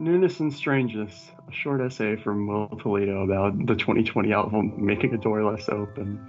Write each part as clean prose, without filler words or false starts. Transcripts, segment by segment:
Newness and Strangeness, a short essay from Will Toledo about the 2020 album Making a Door Less Open.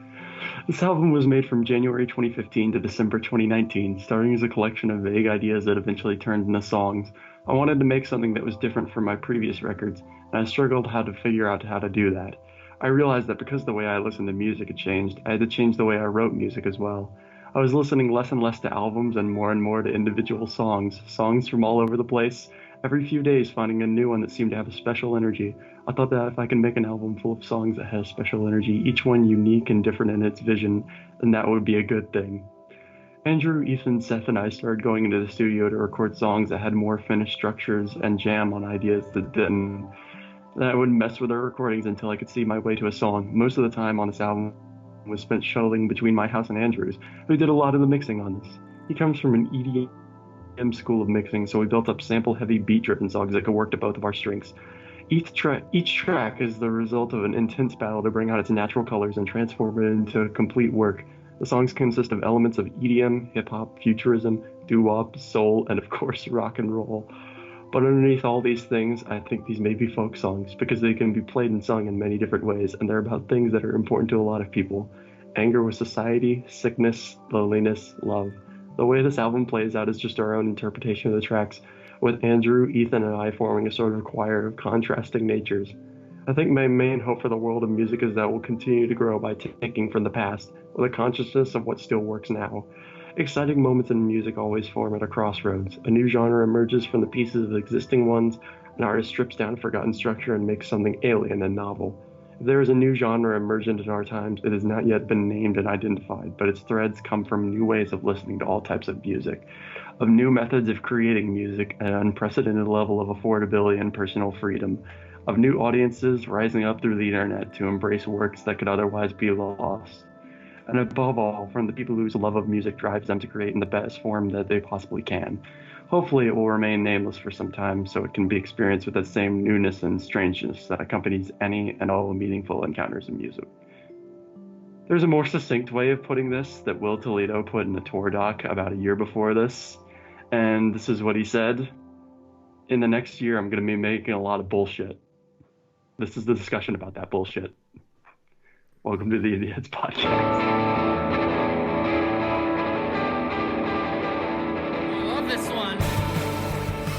This album was made from January 2015 to December 2019, starting as a collection of vague ideas that eventually turned into songs. I wanted to make something that was different from my previous records, and I struggled how to figure out how to do that. I realized that because the way I listened to music had changed, I had to change the way I wrote music as well. I was listening less and less to albums and more to individual songs, songs from all over the place, every few days finding a new one that seemed to have a special energy. I thought that if I could make an album full of songs that has special energy, each one unique and different in its vision, then that would be a good thing. Andrew, Ethan, Seth, and I started going into the studio to record songs that had more finished structures and jam on ideas that didn't. Then I would mess with our recordings until I could see my way to a song. Most of the time on this album was spent shuttling between my house and Andrew's, who did a lot of the mixing on this. He comes from an EDM school of mixing, so we built up sample-heavy beat-driven songs that could work to both of our strengths. Each track is the result of an intense battle to bring out its natural colors and transform it into complete work. The songs consist of elements of EDM, hip-hop, futurism, doo-wop, soul, and of course rock and roll. But underneath all these things, I think these may be folk songs because they can be played and sung in many different ways, and they're about things that are important to a lot of people. Anger with society, sickness, loneliness, love. The way this album plays out is just our own interpretation of the tracks, with Andrew, Ethan, and I forming a sort of choir of contrasting natures. I think my main hope for the world of music is that we'll continue to grow by taking from the past, with a consciousness of what still works now. Exciting moments in music always form at a crossroads. A new genre emerges from the pieces of existing ones, an artist strips down forgotten structure and makes something alien and novel. If there is a new genre emergent in our times, it has not yet been named and identified, but its threads come from new ways of listening to all types of music, of new methods of creating music, an unprecedented level of affordability and personal freedom, of new audiences rising up through the internet to embrace works that could otherwise be lost, and above all, from the people whose love of music drives them to create in the best form that they possibly can. Hopefully it will remain nameless for some time so it can be experienced with the same newness and strangeness that accompanies any and all meaningful encounters in music. There's a more succinct way of putting this that Will Toledo put in a tour doc about a year before this, and this is what he said: in the next year I'm going to be making a lot of bullshit. This is the discussion about that bullshit. Welcome to the Indieheads podcast. I love this one.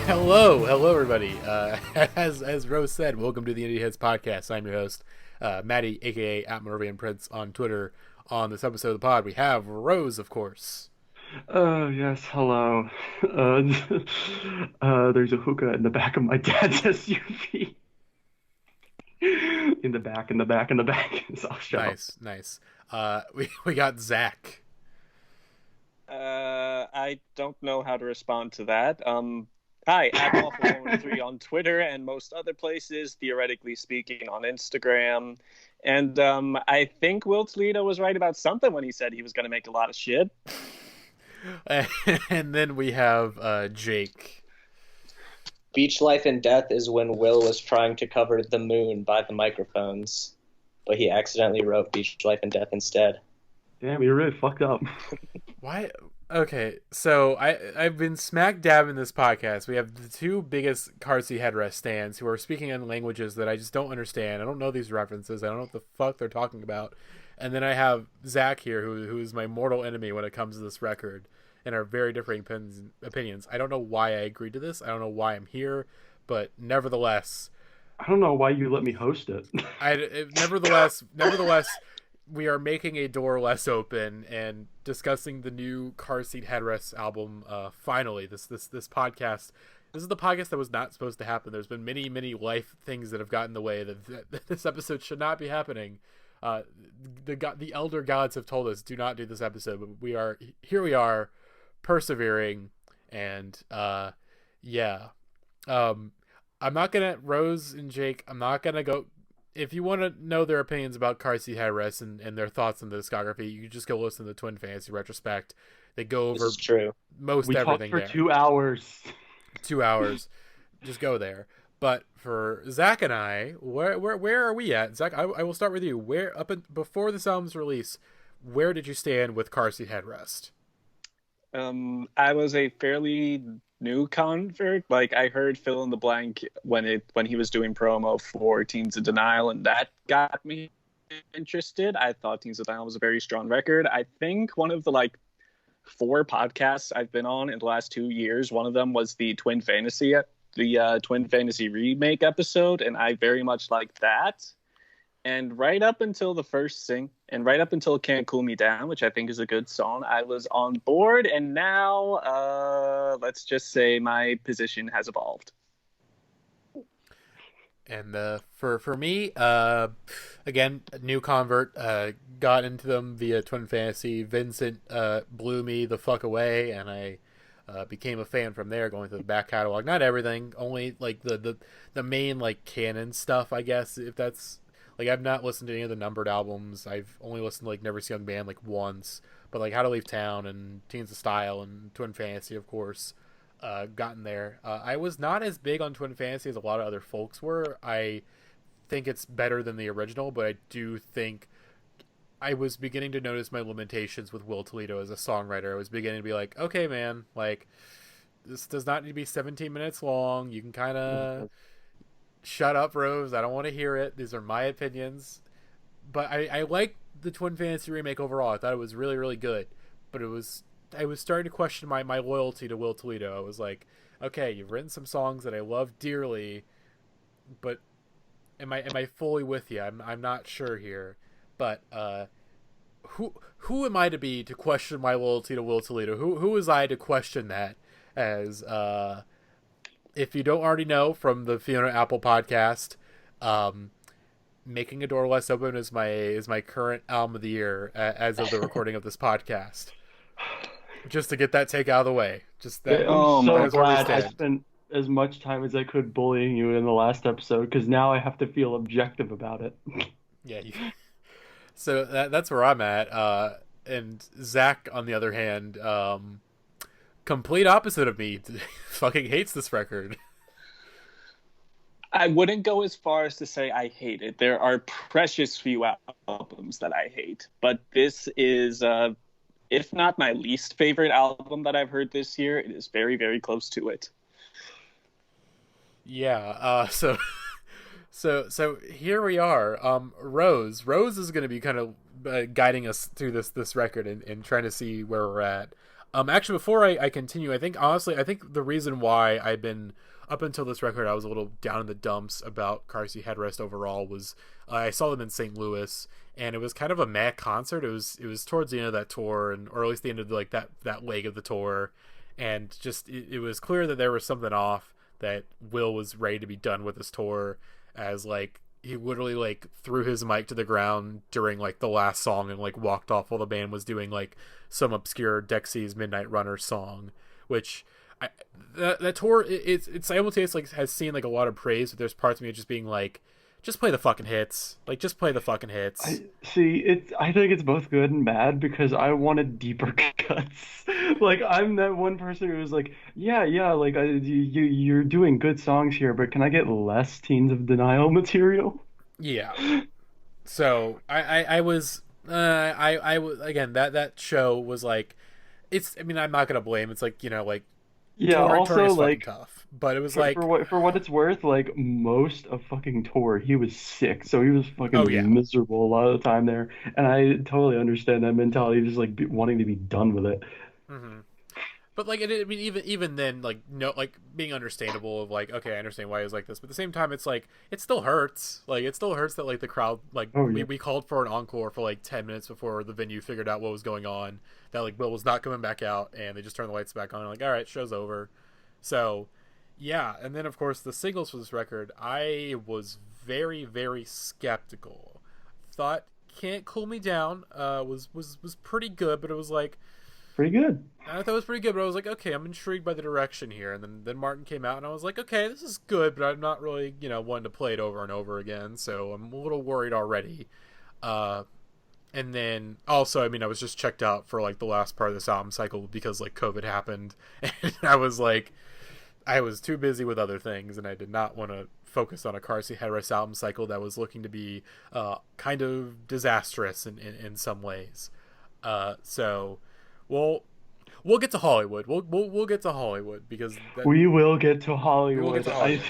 Hello, everybody. As Rose said, welcome to the Indieheads podcast. I'm your host, Matty, aka @Moravian on Twitter. On this episode of the pod, we have Rose, of course. Yes, hello. There's a hookah in the back of my dad's SUV. In the back. So I'll shut up. Nice. We got Zach. I don't know how to respond to that. Hi, @Awful113 on Twitter and most other places, theoretically speaking on Instagram. And I think Will Toledo was right about something when he said he was going to make a lot of shit. And then we have Jake. Beach Life and Death is when Will was trying to cover The Moon by the microphones, but he accidentally wrote Beach Life and Death instead. Damn, you're really fucked up. Why? Okay, so I've been smack dab in this podcast. We have the two biggest car seat headrest stands who are speaking in languages that I just don't understand. I don't know these references. I don't know what the fuck they're talking about. And then I have Zach here, who is my mortal enemy when it comes to this record, and our very differing opinions. I don't know why I agreed to this. I don't know why I'm here, but nevertheless, I don't know why you let me host it. Nevertheless, we are making a door less open and discussing the new Car Seat Headrest album. Finally, this podcast. This is the podcast that was not supposed to happen. There's been many life things that have gotten in the way that this episode should not be happening. The elder gods have told us do not do this episode, but we are persevering, and yeah. I'm not gonna Rose and Jake. I'm not gonna go. If you want to know their opinions about Car Seat Headrest and their thoughts on the discography, you just go listen to the Twin Fantasy Retrospect. They go over most we everything talked for there. 2 hours. 2 hours. Just go there. But for Zach and I, where are we at? Zach, I will start with you. Before this album's release, where did you stand with Car Seat Headrest? I was a fairly new convert. Like I heard Fill in the Blank when he was doing promo for Teens of Denial, and that got me interested. I thought Teens of Denial was a very strong record. I think one of the like 4 podcasts I've been on in the last 2 years, one of them was the Twin Fantasy remake episode, and I very much liked that. And right up until the first and right up until Can't Cool Me Down, which I think is a good song, I was on board. And now, let's just say my position has evolved. And for me, again, new convert, got into them via Twin Fantasy. Vincent blew me the fuck away, and I became a fan from there, going through the back catalog. Not everything, only like the main like canon stuff, I guess, if that's... Like, I've not listened to any of the numbered albums. I've only listened to, like, Never See Young Band, like, once. But, like, How to Leave Town and Teens of Style and Twin Fantasy, of course, gotten there. I was not as big on Twin Fantasy as a lot of other folks were. I think it's better than the original, but I do think I was beginning to notice my limitations with Will Toledo as a songwriter. I was beginning to be like, okay, man, like, this does not need to be 17 minutes long. You can kind of... Shut up, Rose. I don't want to hear it. These are my opinions. But I like the Twin Fantasy remake overall. I thought it was really, really good. But I was starting to question my loyalty to Will Toledo. I was like, okay, you've written some songs that I love dearly, but am I fully with you? I'm not sure here. But who am I to be to question my loyalty to Will Toledo? Who was I to question that as if you don't already know from the Fiona Apple podcast, Making a Door Less Open is my current album of the year as of the recording of this podcast. Just to get that take out of the way. Just that. I'm so glad I spent as much time as I could bullying you in the last episode, because now I have to feel objective about it. Yeah. So that's where I'm at. And Zach, on the other hand, complete opposite of me, fucking hates this record. I wouldn't go as far as to say I hate it. There are precious few albums that I hate, but this is, if not my least favorite album that I've heard this year, it is very, very close to it. Yeah. So here we are. Rose is going to be kind of guiding us through this record and trying to see where we're at. Actually, before I continue, I think the reason why I've been, up until this record, I was a little down in the dumps about Car Seat Headrest overall was I saw them in St. Louis, and it was kind of a mad concert. It was towards the end of that tour, or at least the end of like that leg of the tour, and just it was clear that there was something off, that Will was ready to be done with this tour, as like he literally like threw his mic to the ground during like the last song and like walked off while the band was doing like some obscure Dexys Midnight Runner song, which that tour it's simultaneously like has seen like a lot of praise, but there's parts of me just being like, just play the fucking hits. Like, just play the fucking hits. I think it's both good and bad, because I wanted deeper cuts. Like, I'm that one person who was like, yeah, like, you're doing good songs here, but can I get less Teens of Denial material? Yeah. So, I was again, that show was like, I mean, I'm not gonna blame. It's like, like, yeah, also like tough, but it was for what it's worth, like most of fucking tour, he was sick, so he was fucking miserable a lot of the time there, and I totally understand that mentality, just like wanting to be done with it. Mm-hmm. But like, I mean, even then, like, no, like being understandable of like, okay, I understand why he was like this, but at the same time, it's like it still hurts. Like, it still hurts that like the crowd, like, we called for an encore for like 10 minutes before the venue figured out what was going on. That like Will was not coming back out, and they just turned the lights back on. And like, all right, show's over. So, yeah, and then of course the singles for this record, I was very, very skeptical. Thought "Can't Cool Me Down" was pretty good, but it was like. Pretty good. I thought it was pretty good, but I was like, okay, I'm intrigued by the direction here. And then Martin came out, and I was like, okay, this is good, but I'm not really, wanting to play it over and over again, so I'm a little worried already. And then, also, I mean, I was just checked out for, like, the last part of this album cycle because, like, COVID happened, and I was like, I was too busy with other things, and I did not want to focus on a Car Seat Headrest album cycle that was looking to be kind of disastrous in some ways. So... Well, we'll get to Hollywood. We'll get to Hollywood because we will get to Hollywood. We will get to Hollywood.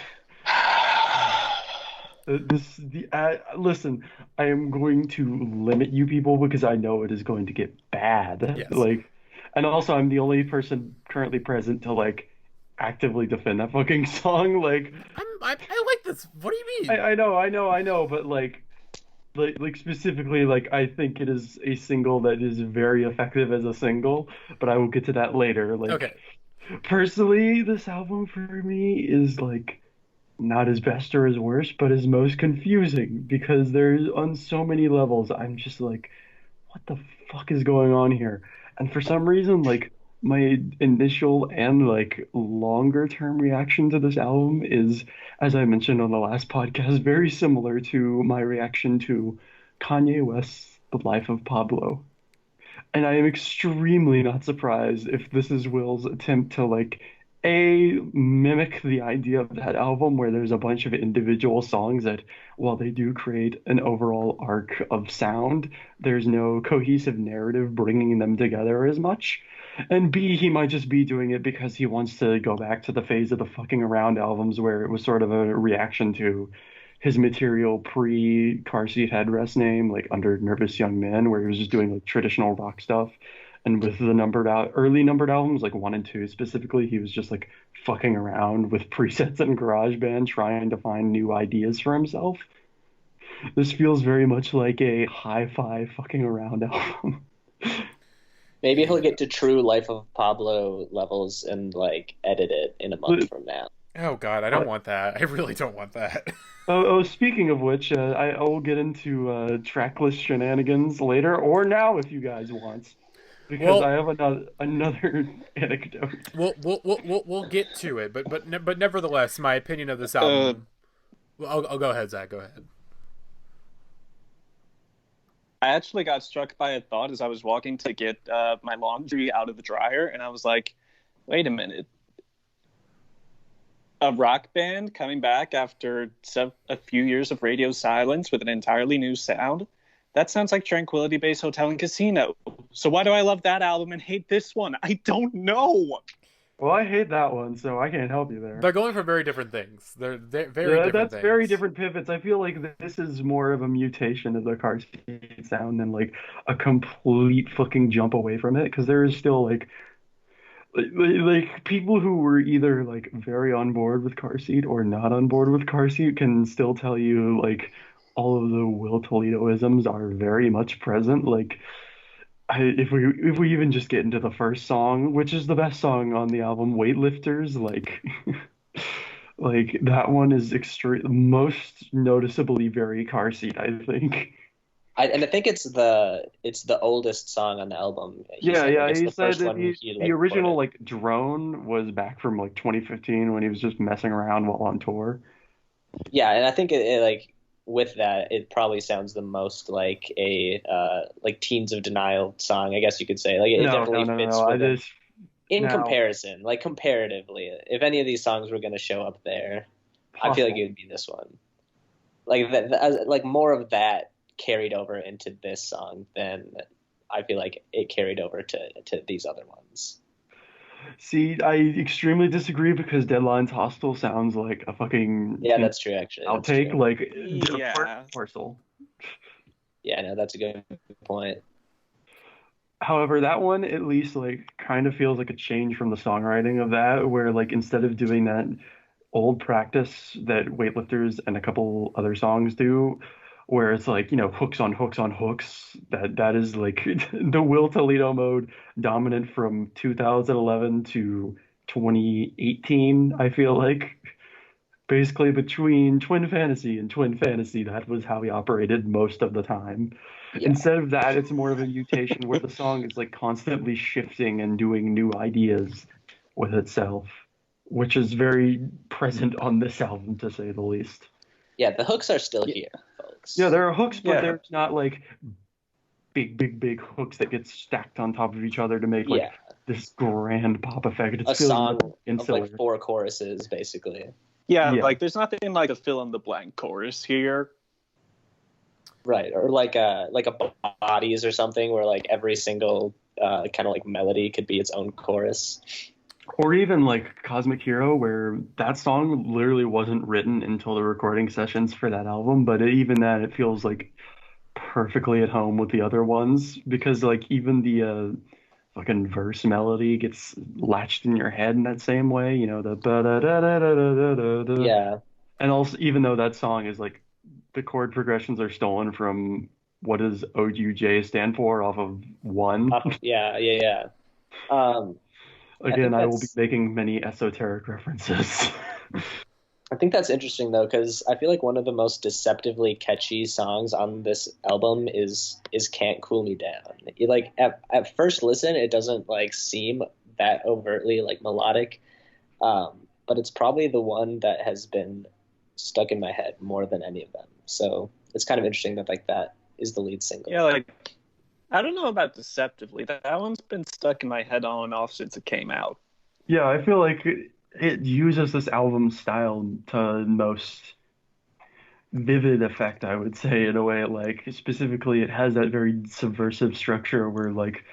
Listen, I am going to limit you people because I know it is going to get bad. Yes. Like, and also I'm the only person currently present to like actively defend that fucking song. Like, I like this. What do you mean? I know, but like specifically, like I think it is a single that is very effective as a single, but I will get to that later. Like, Okay. Personally, this album for me is like not his best or his worst, but his most confusing because there's on so many levels I'm just like, what the fuck is going on here? And for some reason, like my initial and like longer term reaction to this album is, as I mentioned on the last podcast, very similar to my reaction to Kanye West's The Life of Pablo. And I am extremely not surprised if this is Will's attempt to like mimic the idea of that album where there's a bunch of individual songs that, while they do create an overall arc of sound, there's no cohesive narrative bringing them together as much. And B, he might just be doing it because he wants to go back to the phase of the fucking around albums where it was sort of a reaction to his material pre-Car Seat Headrest name, like under Nervous Young Men, where he was just doing like traditional rock stuff. And with the early numbered albums, like 1 and 2 specifically, he was just like fucking around with presets and GarageBand, trying to find new ideas for himself. This feels very much like a hi-fi fucking around album. Maybe he'll get to true Life of Pablo levels and like edit it in a month from now. Oh God, I don't want that. I really don't want that. Speaking of which, I will get into tracklist shenanigans later, or now if you guys want. Because I have another anecdote. We'll get to it, but nevertheless, my opinion of this album. I'll go ahead, Zach. Go ahead. I actually got struck by a thought as I was walking to get my laundry out of the dryer, and I was like, "Wait a minute! A rock band coming back after a few years of radio silence with an entirely new sound? That sounds like Tranquility Base Hotel and Casino. So why do I love that album and hate this one? I don't know." Well, I hate that one, so I can't help you there. They're going for very different things. They're very different that's things. Very different pivots. I feel like this is more of a mutation of the car seat sound than like a complete fucking jump away from it, because there is still like people who were either like very on board with car seat or not on board with car seat can still tell you like all of the Will Toledo-isms are very much present. Like, if we even just get into the first song, which is the best song on the album, Weightlifters, like, like that one is most noticeably very car seat, I think. And I think it's the oldest song on the album. He said that the original like Drone was back from like 2015 when he was just messing around while on tour. Yeah, and I think it like with that, it probably sounds the most like a like Teens of Denial song, I guess you could say. Like it definitely fits with it. In comparison, like comparatively, if any of these songs were going to show up there, I feel like it would be this one. Like like more of that carried over into this song than I feel like it carried over to these other ones. See, I extremely disagree because Deadline's Hostile sounds like a fucking that's true actually. Outtake, like parcel. Yeah, no, that's a good point. However, that one at least like kind of feels like a change from the songwriting of that, where like instead of doing that old practice that Weightlifters and a couple other songs do, where it's like, you know, hooks on hooks on hooks, that is like the Will Toledo mode dominant from 2011 to 2018, I feel like. Basically between Twin Fantasy and Twin Fantasy, that was how he operated most of the time. Yeah. Instead of that, it's more of a mutation where the song is like constantly shifting and doing new ideas with itself, which is very present on this album, to say the least. Yeah, the hooks are still here, folks. Yeah, there are hooks, but there's not like big hooks that get stacked on top of each other to make like this grand pop effect. It's a song of like 4 choruses, basically. Yeah, like there's nothing like a fill in the blank chorus here. Right, or like a Bodies or something where like every single kind of like melody could be its own chorus. Or even like Cosmic Hero, where that song literally wasn't written until the recording sessions for that album, but even that, it feels like perfectly at home with the other ones, because like even the fucking verse melody gets latched in your head in that same way, you know, the ba da da da da da da da. Yeah. And also, even though that song is like the chord progressions are stolen from what does OUJ stand for off of one. Yeah. Um, Again, I will be making many esoteric references. I think that's interesting though, because I feel like one of the most deceptively catchy songs on this album is "Can't Cool Me Down." You, like at first listen, it doesn't like seem that overtly like melodic, but it's probably the one that has been stuck in my head more than any of them. So it's kind of interesting that like that is the lead single. Yeah, like I don't know about deceptively. That one's been stuck in my head on and off since it came out. Yeah, I feel like it uses this album style to most vivid effect, I would say, in a way. Like specifically, it has that very subversive structure where like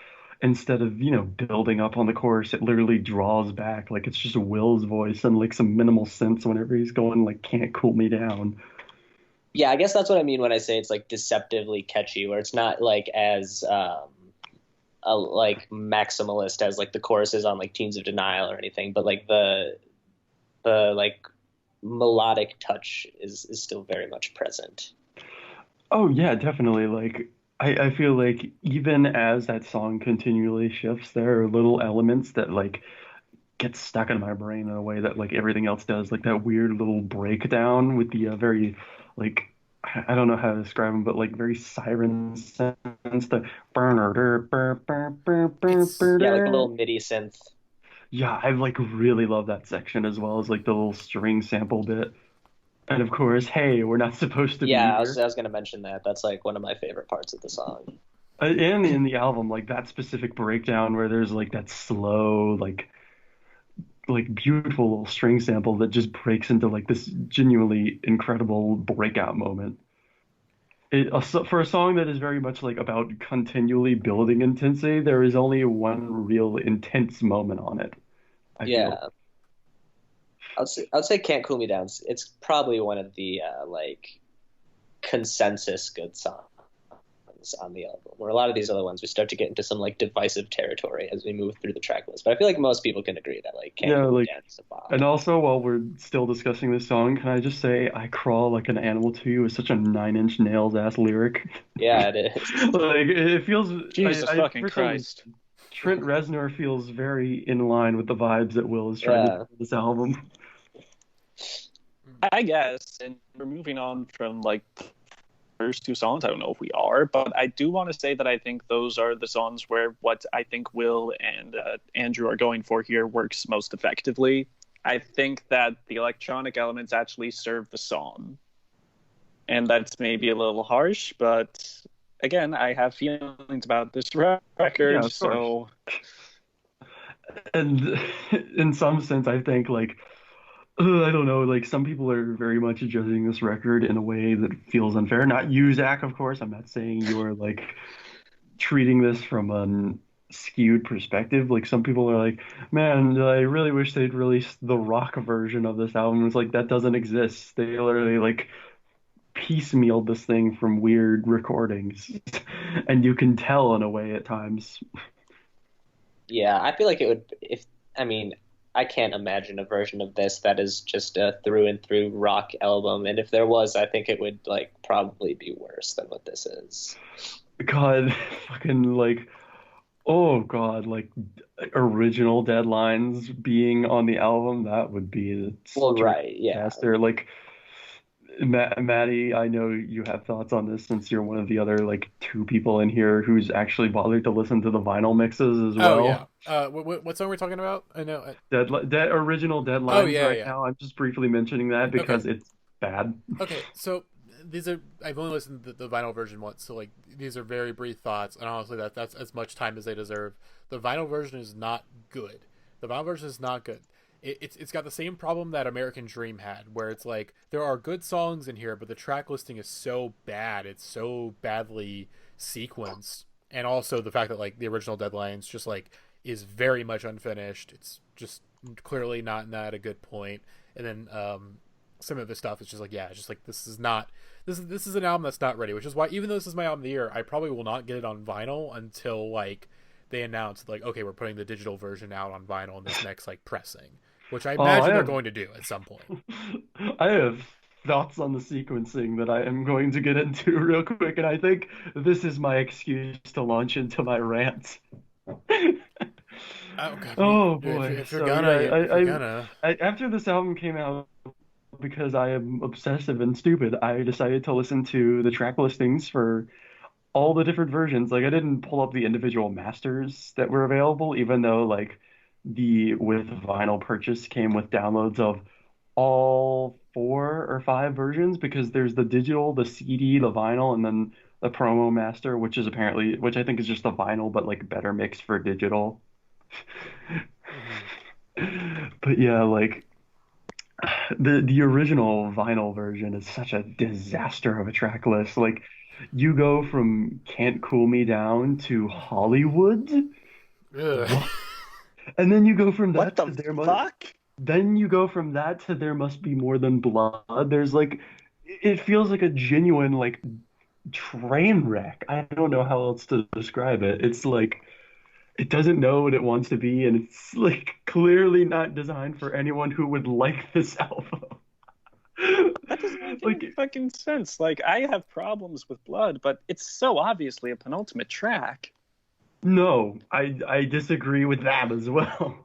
instead of, you know, building up on the chorus, it literally draws back. Like it's just Will's voice and like some minimal synths whenever he's going like "Can't Cool Me Down." Yeah, I guess that's what I mean when I say it's like deceptively catchy, where it's not like as like maximalist as like the choruses on like Teens of Denial or anything, but like the like melodic touch is still very much present. Oh yeah, definitely. Like I feel like even as that song continually shifts, there are little elements that like get stuck in my brain in a way that like everything else does. Like that weird little breakdown with the very like I don't know how to describe them, but like very siren sense. The Yeah, like a little MIDI synth. Yeah, I like really love that section as well as like the little string sample bit. And of course, hey, we're not supposed to be Yeah, here. I was going to mention that. That's like one of my favorite parts of the song. And in the album, like that specific breakdown where there's like that slow, like beautiful little string sample that just breaks into like this genuinely incredible breakout moment. For a song that is very much like about continually building intensity, there is only one real intense moment on it. I feel. I'd say "Can't Cool Me Down." It's probably one of the like consensus good songs on the album. Where a lot of these other ones we start to get into some like divisive territory as we move through the track list. But I feel like most people can agree that like "Can't Cool Me Down" is a bomb. And also, while we're still discussing this song, can I just say "I Crawl Like an Animal to You" is such a Nine Inch Nails ass lyric. Yeah, it is. Like it feels. Jesus fucking Christ. Trent Reznor feels very in line with the vibes that Will is trying to do with this album. I guess, and we're moving on from like the first two songs. I don't know if we are, but I do want to say that I think those are the songs where what I think Will and Andrew are going for here works most effectively. I think that the electronic elements actually serve the song, and that's maybe a little harsh, but again, I have feelings about this record, so. And in some sense, I think like. I don't know, like some people are very much judging this record in a way that feels unfair. Not you, Zach, of course. I'm not saying you're like treating this from a skewed perspective. Like some people are like, man, I really wish they'd released the rock version of this album. It's like that doesn't exist. They literally like piecemealed this thing from weird recordings. And you can tell in a way at times. Yeah, I feel like it would I can't imagine a version of this that is just a through and through rock album. And if there was, I think it would like probably be worse than what this is. God, fucking like, oh God, like original Deadlines being on the album, that would be disaster. Like, Matty, I know you have thoughts on this since you're one of the other like two people in here who's actually bothered to listen to the vinyl mixes as well. Oh yeah. What song are we talking about? I know. Original Deadlines now. I'm just briefly mentioning that because it's bad. Okay, so these are I've only listened to the vinyl version once, so like these are very brief thoughts, and honestly that's as much time as they deserve. The vinyl version is not good. It's got the same problem that American Dream had, where it's like there are good songs in here, but the track listing is so bad. It's so badly sequenced, and also the fact that like the original Deadlines just like is very much unfinished. It's just clearly not at a good point. And then some of the stuff is just like, yeah, just like this is an album that's not ready, which is why even though this is my album of the year, I probably will not get it on vinyl until like they announce like, okay, we're putting the digital version out on vinyl in this next like pressing, which I imagine they're going to do at some point. I have thoughts on the sequencing that I am going to get into real quick, and I think this is my excuse to launch into my rant. Oh boy! If you're gonna. After this album came out, because I am obsessive and stupid, I decided to listen to the track listings for all the different versions. Like I didn't pull up the individual masters that were available, even though like the with vinyl purchase came with downloads of all 4 or 5 versions, because there's the digital, the CD, the vinyl, and then the promo master, which I think is just the vinyl but like better mixed for digital. But yeah, like the original vinyl version is such a disaster of a track list. Like you go from Can't Cool Me Down to Hollywood. Ugh. And then you go from that to There Must Be More Than Blood. There's like, it feels like a genuine like train wreck. I don't know how else to describe it. It's like it doesn't know what it wants to be, and it's like clearly not designed for anyone who would like this album. That doesn't make any fucking sense. Like, I have problems with Blood, but it's so obviously a penultimate track. No, I disagree with that as well,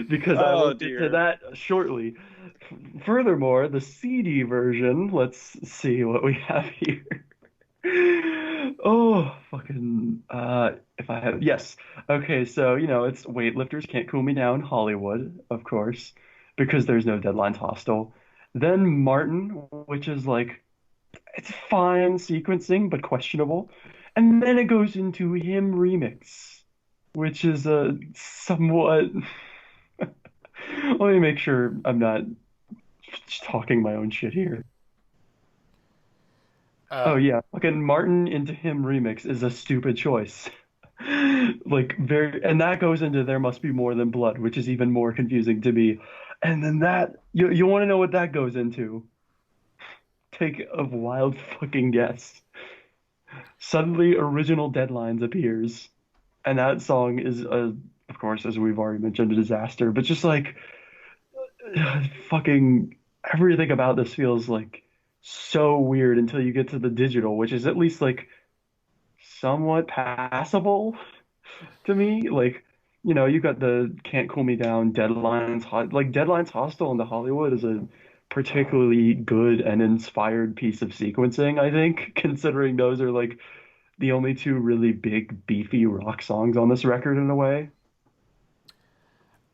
because I will get to that shortly. Furthermore, the CD version, let's see what we have here. Oh, fucking, if I have, yes. Okay, so, it's Weightlifters, Can't Cool Me Down, Hollywood, of course, because there's no Deadlines Hostile. Then Martin, which is like, it's fine sequencing, but questionable. And then it goes into Him Remix, which is a somewhat, let me make sure I'm not just talking my own shit here. Oh yeah, fucking Martin into Him Remix is a stupid choice. Like and that goes into There Must Be More Than Blood, which is even more confusing to me. And then that you want to know what that goes into? Take a wild fucking guess. Suddenly Original Deadlines appears, and that song is of course, as we've already mentioned, a disaster. But just like fucking everything about this feels like so weird until you get to the digital, which is at least like somewhat passable to me. Like, you got the Can't Cool Me Down, Deadlines Hostile into Hollywood is a particularly good and inspired piece of sequencing, I think, considering those are like the only 2 really big beefy rock songs on this record in a way.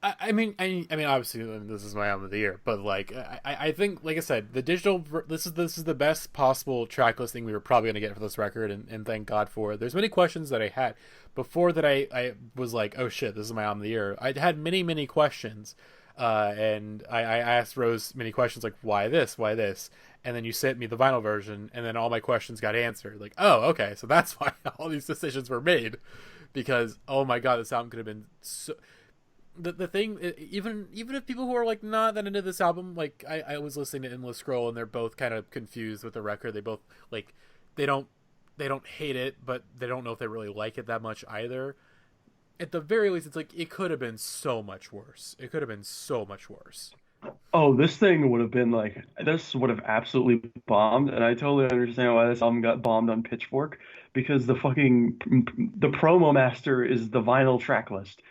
I mean, obviously, this is my album of the year, but like, I think, like I said, the digital, this is the best possible track listing we were probably going to get for this record, and thank God for it. There's many questions that I had before that I was like, oh shit, this is my album of the year. I had many questions, and I asked Rose many questions like, why this, and then you sent me the vinyl version, and then all my questions got answered. Like, oh, okay, so that's why all these decisions were made, because oh my God, this album could have been so. The thing, even if people who are like not that into this album, like I was listening to Endless Scroll, and they're both kind of confused with the record. They both like they don't hate it, but they don't know if they really like it that much either. At the very least, it's like it could have been so much worse. Oh, this thing would have been like, this would have absolutely bombed, and I totally understand why this album got bombed on Pitchfork, because the promo master is the vinyl track list.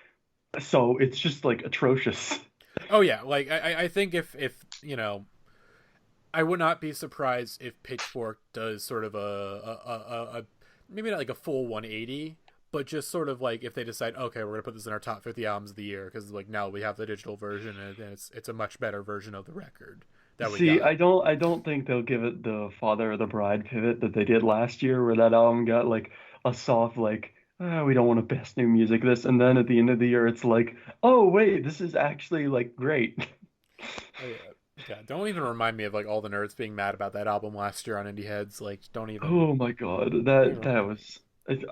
So it's just like atrocious. Oh yeah, like I think if I would not be surprised if Pitchfork does sort of a maybe not like a full 180, but just sort of like if they decide, okay, we're gonna put this in our top 50 albums of the year because like now we have the digital version and it's a much better version of the record that we got. I don't think they'll give it the Father of the Bride pivot that they did last year, where that album got like a soft like, we don't want to best new music this, and then at the end of the year it's like, oh wait, this is actually like great. Yeah, don't even remind me of like all the nerds being mad about that album last year on Indieheads. Like, don't even. Oh my God, that was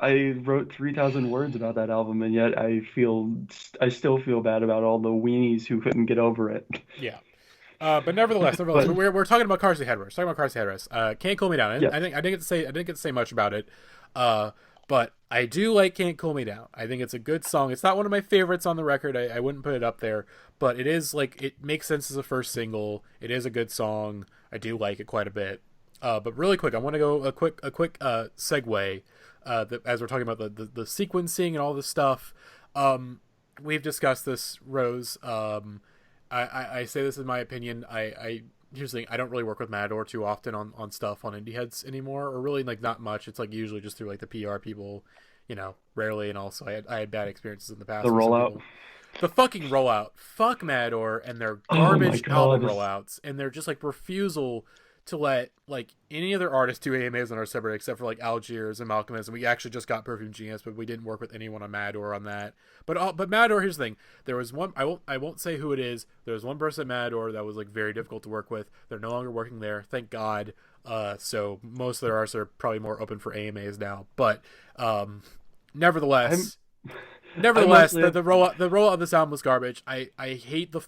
I wrote 3,000 words about that album, and yet I still feel bad about all the weenies who couldn't get over it. Yeah. But nevertheless, But we're talking about Car Seat Headrest. Talking about Car Seat Headrest. Can't Cool Me Down. yes, I didn't get to say much about it. But I do like Can't Cool Me Down. I think it's a good song. It's not one of my favorites on the record. I wouldn't put it up there, but it is like it makes sense as a first single. It is a good song. I do like it quite a bit. But really quick, I want to go a quick segue. As we're talking about the sequencing and all this stuff. We've discussed this, Rose. I say this in my opinion. Here's the thing. I don't really work with Matador too often on stuff on Indieheads anymore, or really like not much. It's like usually just through like the PR people, rarely. And also I had bad experiences in the past. the rollout. The fucking rollout. Fuck Matador and their Oh my garbage album God. rollouts and their just like refusal to let like any other artist do AMAs on our subreddit except for like Algiers and Malcolm. And we actually just got Perfume Genius, but we didn't work with anyone on Matador on that. But Matador, here's the thing. There was one, I won't say who it is. There was one person at Matador that was like very difficult to work with. They're no longer working there, thank God. So most of their artists are probably more open for AMAs now. But nevertheless, the rollout of this album was garbage. I hate the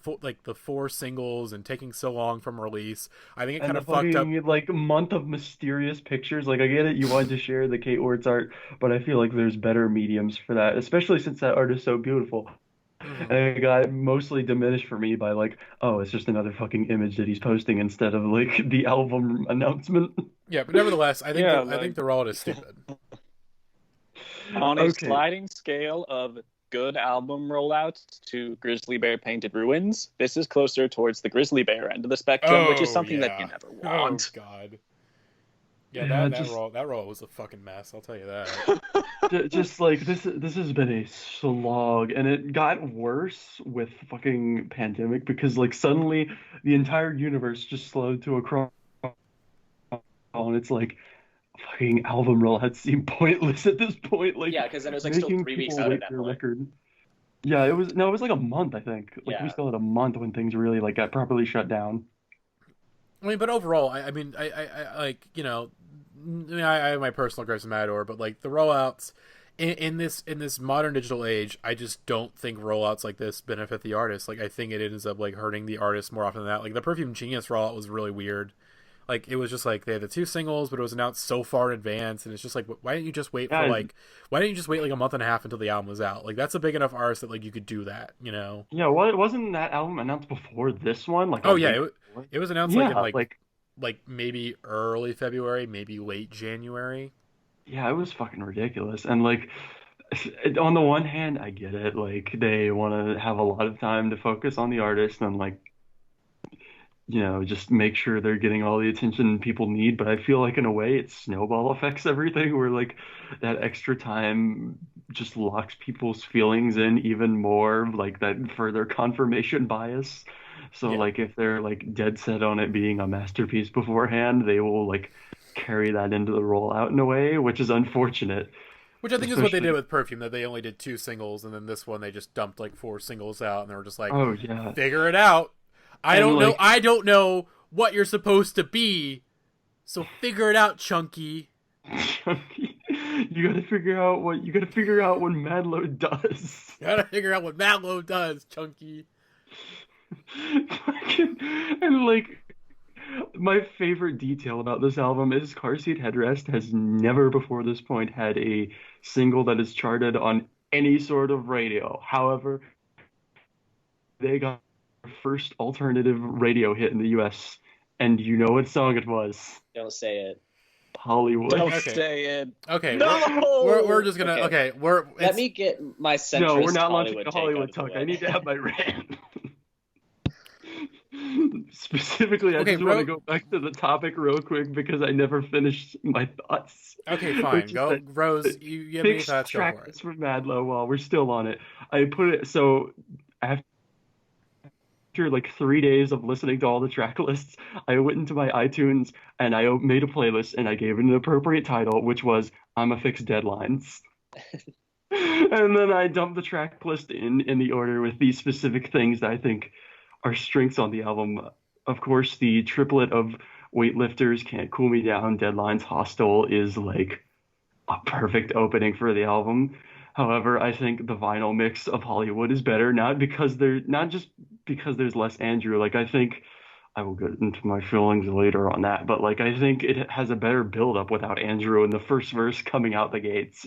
four singles and taking so long from release. I think it kind of fucked up. Like month of mysterious pictures. Like I get it, you wanted to share the Kate Orts art, but I feel like there's better mediums for that, especially since that art is so beautiful. Mhm. And it got mostly diminished for me by like, oh, it's just another fucking image that he's posting instead of like the album announcement. Yeah, but nevertheless, I think Yeah, I think the rollout is stupid. On a Okay. sliding scale of good album rollouts to Grizzly Bear Painted Ruins, this is closer towards the Grizzly Bear end of the spectrum, which is something that you never want. Oh God. Yeah, Yeah, that just roll was a fucking mess. I'll tell you that. just like this has been a slog, and it got worse with fucking pandemic because like suddenly the entire universe just slowed to a crawl, and it's like fucking album rollouts seem pointless at this point. Like Yeah, because then it was like still making 3 weeks people out at wait that for a point. record. Yeah, it was like a month, I think. Like we Yeah. still had a month when things really like got properly shut down. I mean, but overall, I mean, I like I have my personal gripes with Matador, but like the rollouts in this modern digital age, I just don't think rollouts like this benefit the artist. Like I think it ends up like hurting the artist more often than that. Like the Perfume Genius rollout was really weird. Like it was just like they had the two singles, but it was announced so far in advance, and it's just like, why didn't you just wait Yeah, why didn't you just wait like a month and a half until the album was out? Like that's a big enough artist that like you could do that, you know? yeah. What wasn't that album announced before this one? Like a Oh yeah, week before? it was announced like Yeah, in like maybe early February, maybe late January. yeah, it was fucking ridiculous. And like on the one hand, I get it. Like they want to have a lot of time to focus on the artist and like just make sure they're getting all the attention people need. But I feel like in a way it snowball affects everything where like that extra time just locks people's feelings in even more, like that further confirmation bias. So Yeah, like if they're like dead set on it being a masterpiece beforehand, they will like carry that into the rollout in a way, which is unfortunate. which I think is what they did Especially, with Perfume. That they only did two singles, and then this one they just dumped like four singles out, and they were just like, oh yeah. figure it out. I And don't know. like I don't know what you're supposed to be, so figure it out, Chunky. you gotta figure out what Madlow does. You gotta figure out what Matlow does, Chunky. Fucking- and like my favorite detail about this album is Car Seat Headrest has never before this point had a single that is charted on any sort of radio. However, they got their first alternative radio hit in the US, and you know what song it was? Don't say it. Hollywood. Don't Okay. say it. Okay, No! we're just gonna Okay. Let me get my centrist No, we're not launching Hollywood a take out Hollywood of the talk. I way. need to have my rant. Specifically, I Okay, just want to go back to the topic real quick because I never finished my thoughts. Okay, fine. Which is Go, that Rose. You have any fixed thoughts? Go track for it. list for Madlow while we're still on it. I put it so after like 3 days of listening to all the track lists, I went into my iTunes and I made a playlist and I gave it an appropriate title, which was "I'ma Fix Deadlines." And then I dumped the track list in the order with these specific things that I think are strengths on the album. Of course, the triplet of Weightlifters, Can't Cool Me Down, Deadlines, Hostile is like a perfect opening for the album. However, I think the vinyl mix of Hollywood is better, not just because there's less Andrew. Like I think I will get into my feelings later on that, but like I think it has a better build up without Andrew in the first verse coming out the gates.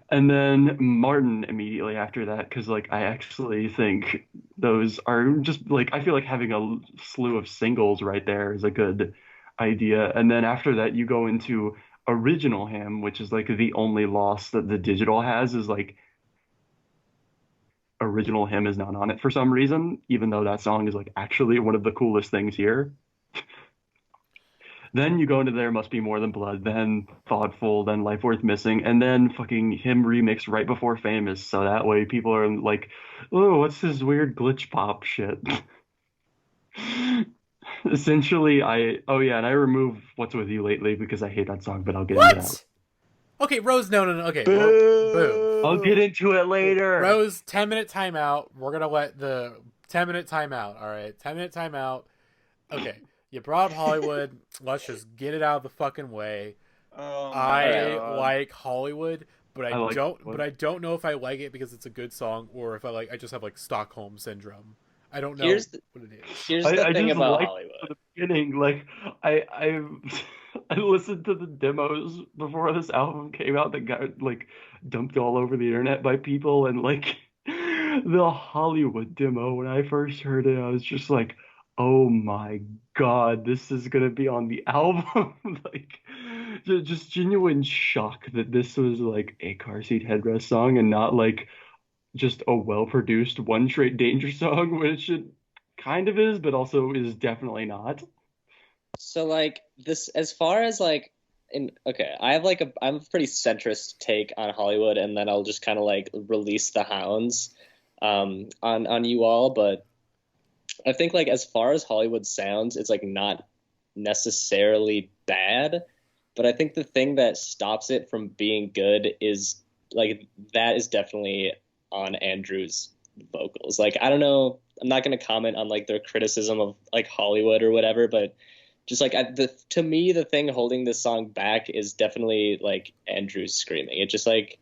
And then Martin immediately after that, because like I actually think those are just like I feel like having a slew of singles right there is a good idea. And then after that you go into Original Hymn, which is like the only loss that the digital has is like Original Hymn is not on it for some reason, even though that song is like actually one of the coolest things here. Then you go into There Must Be More Than Blood, then Thoughtful, then Life Worth Missing, and then fucking Him remix right before Famous, so that way people are like, oh, what's this weird glitch pop shit? Essentially, and I remove What's With You Lately because I hate that song, but I'll get into that. Okay, Rose, no. Okay, boom. I'll get into it later. Rose, 10-minute timeout. We're gonna let the 10-minute timeout. All right, 10-minute timeout. Okay, you brought up Hollywood. Let's just get it out of the fucking way. I like Hollywood, but I don't know if I like it because it's a good song or if I just have like Stockholm syndrome. I don't know what it is. Here's the thing about Hollywood. From the beginning, like I listened to the demos before this album came out that got like dumped all over the internet by people, and like the Hollywood demo when I first heard it, I was just like, oh my god, this is gonna be on the album. Like just genuine shock that this was like a Car Seat Headrest song and not like just a well-produced One Straight Danger song, which it kind of is, but also is definitely not. So like this, as far as like, I have like I'm a pretty centrist take on Hollywood, and then I'll just kind of like release the hounds, on you all. But I think like as far as Hollywood sounds, it's like not necessarily bad, but I think the thing that stops it from being good is like that is definitely on Andrew's vocals. Like I don't know, I'm not going to comment on like their criticism of like Hollywood or whatever, but just like to me the thing holding this song back is definitely like Andrew's screaming. It just like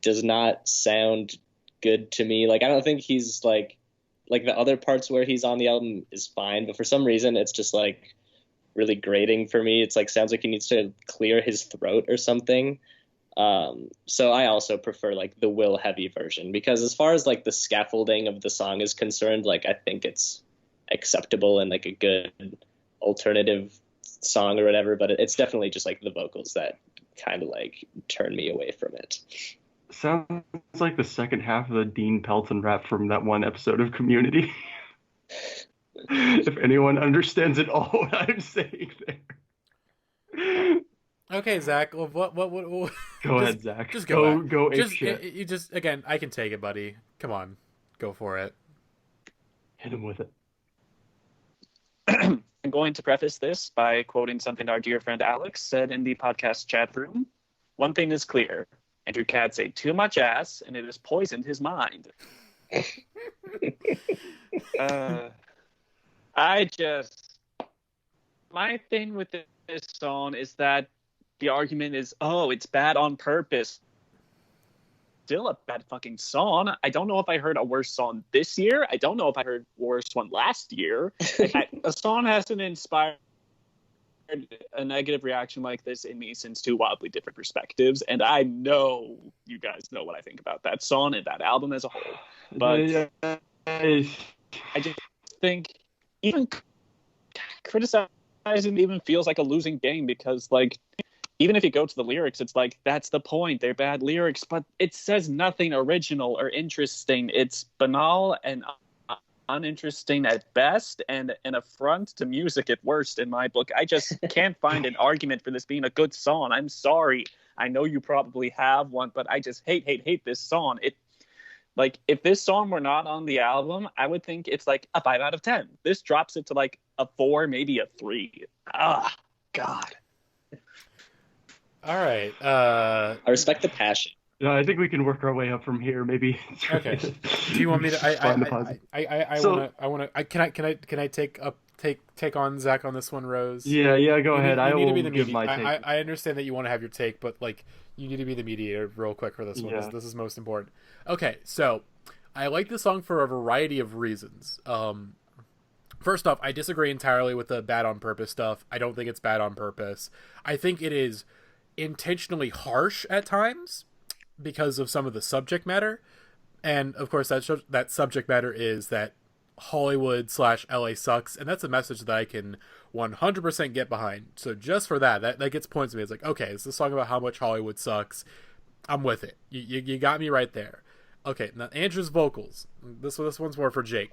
does not sound good to me. Like I don't think he's like the other parts where he's on the album is fine, but for some reason it's just like really grating for me. It's like sounds like he needs to clear his throat or something. So I also prefer like the Will Heavy version, because as far as like the scaffolding of the song is concerned, like I think it's acceptable and like a good alternative song or whatever, but it's definitely just like the vocals that kind of like turn me away from it. Sounds like the second half of the Dean Pelton rap from that one episode of Community. If anyone understands at all what I'm saying there. Okay, Zach. What? Go ahead, Zach. Just go ape shit. You just again. I can take it, buddy. Come on, go for it. Hit him with it. I'm going to preface this by quoting something our dear friend Alex said in the podcast chat room. One thing is clear: Andrew Katz ate too much ass, and it has poisoned his mind. My thing with this song is that the argument is, oh, it's bad on purpose. Still a bad fucking song. I don't know if I heard a worse song this year. I don't know if I heard a worse one last year. A song hasn't inspired a negative reaction like this in me since two wildly different perspectives, and I know you guys know what I think about that song and that album as a whole. But I just think even criticizing even feels like a losing game, because like even if you go to the lyrics, it's like that's the point, they're bad lyrics, but it says nothing original or interesting. It's banal and uninteresting at best, and an affront to music at worst in my book. I just can't find an argument for this being a good song. I'm sorry, I know you probably have one, but I just hate this song. It like if this song were not on the album, I would think it's like a 5 out of 10. This drops it to like a 4, maybe a 3. Ah, God. All right. I respect the passion. No, I think we can work our way up from here. Maybe. Okay. Do you want me to? I want to. Can I take up take on Zach on this one, Rose? Yeah, go ahead. I will give my take. I understand that you want to have your take, but like you need to be the mediator real quick for this one. Yeah. This is most important. Okay, so I like the song for a variety of reasons. First off, I disagree entirely with the bad on purpose stuff. I don't think it's bad on purpose. I think it is intentionally harsh at times because of some of the subject matter. And of course, that subject matter is that Hollywood/LA sucks, and that's a message that I can 100% get behind. So just for that gets points to me. It's like, okay, it's a song about how much Hollywood sucks. I'm with it. You got me right there. Okay, now Andrew's vocals. This one's more for Jake.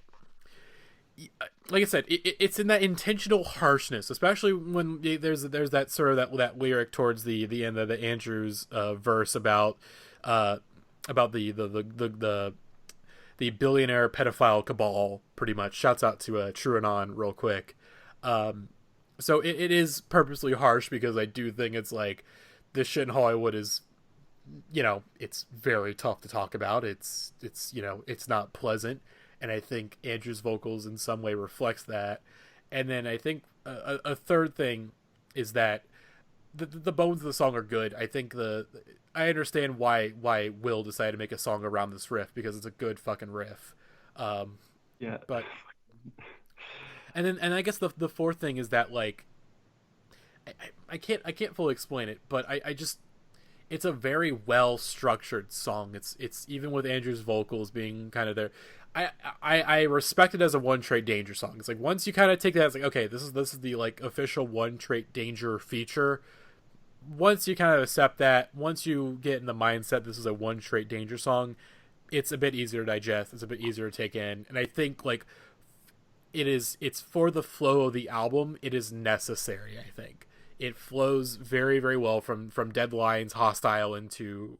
Like I said, it's in that intentional harshness, especially when there's that sort of that lyric towards the end of the Andrew's verse about the billionaire pedophile cabal, pretty much. Shouts out to True Anon real quick. So it is purposely harsh because I do think it's like this shit in Hollywood is, it's very tough to talk about. It's it's not pleasant. And I think Andrew's vocals in some way reflects that. And then I think a third thing is that the bones of the song are good. I think I understand why Will decided to make a song around this riff, because it's a good fucking riff. Yeah. But and I guess the fourth thing is that, like, I can't fully explain it, but I just, it's a very well structured song. It's even with Andrew's vocals being kind of there. I respect it as a One Trait Danger song. It's like once you kind of take that, it's like, okay, this is the like official One Trait Danger feature. Once you kind of accept that, once you get in the mindset this is a One Trait Danger song, it's a bit easier to digest. It's a bit easier to take in, and I think like it's for the flow of the album. It is necessary. I think it flows very, very well from Deadline's Hostile into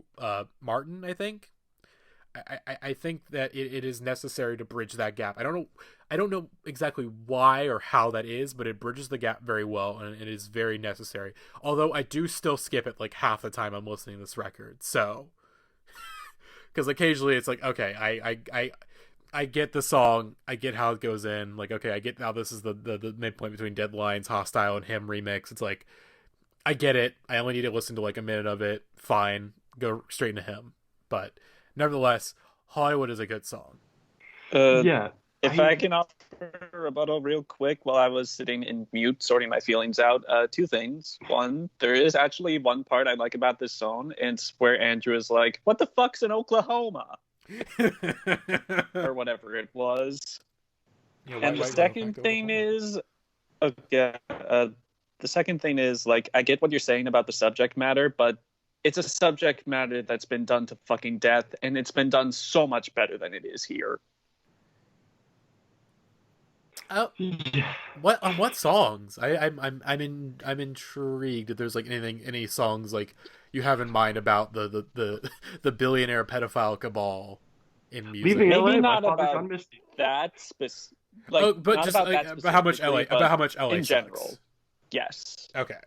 Martin. I think that it is necessary to bridge that gap. I don't know exactly why or how that is, but it bridges the gap very well, and it is very necessary. Although I do still skip it like half the time I'm listening to this record. So, because occasionally it's like, okay, I get the song, I get how it goes in. Like, okay, I get how this is the midpoint between Deadline's Hostile and Him remix. It's like, I get it. I only need to listen to like a minute of it. Fine, go straight into Him. But nevertheless, Hollywood is a good song. If I can offer a rebuttal real quick while I was sitting in mute sorting my feelings out, two things. One, there is actually one part I like about this song, and it's where Andrew is like, what the fuck's in Oklahoma? Or whatever it was. Yeah, and the second thing is, the second thing is, like, I get what you're saying about the subject matter, but it's a subject matter that's been done to fucking death, and it's been done so much better than it is here. Oh, what on what songs? I'm intrigued if there's like any songs like you have in mind about the billionaire pedophile cabal in music. Maybe not about that specific. Like, but just about how much LA in sucks. General. Yes. Okay.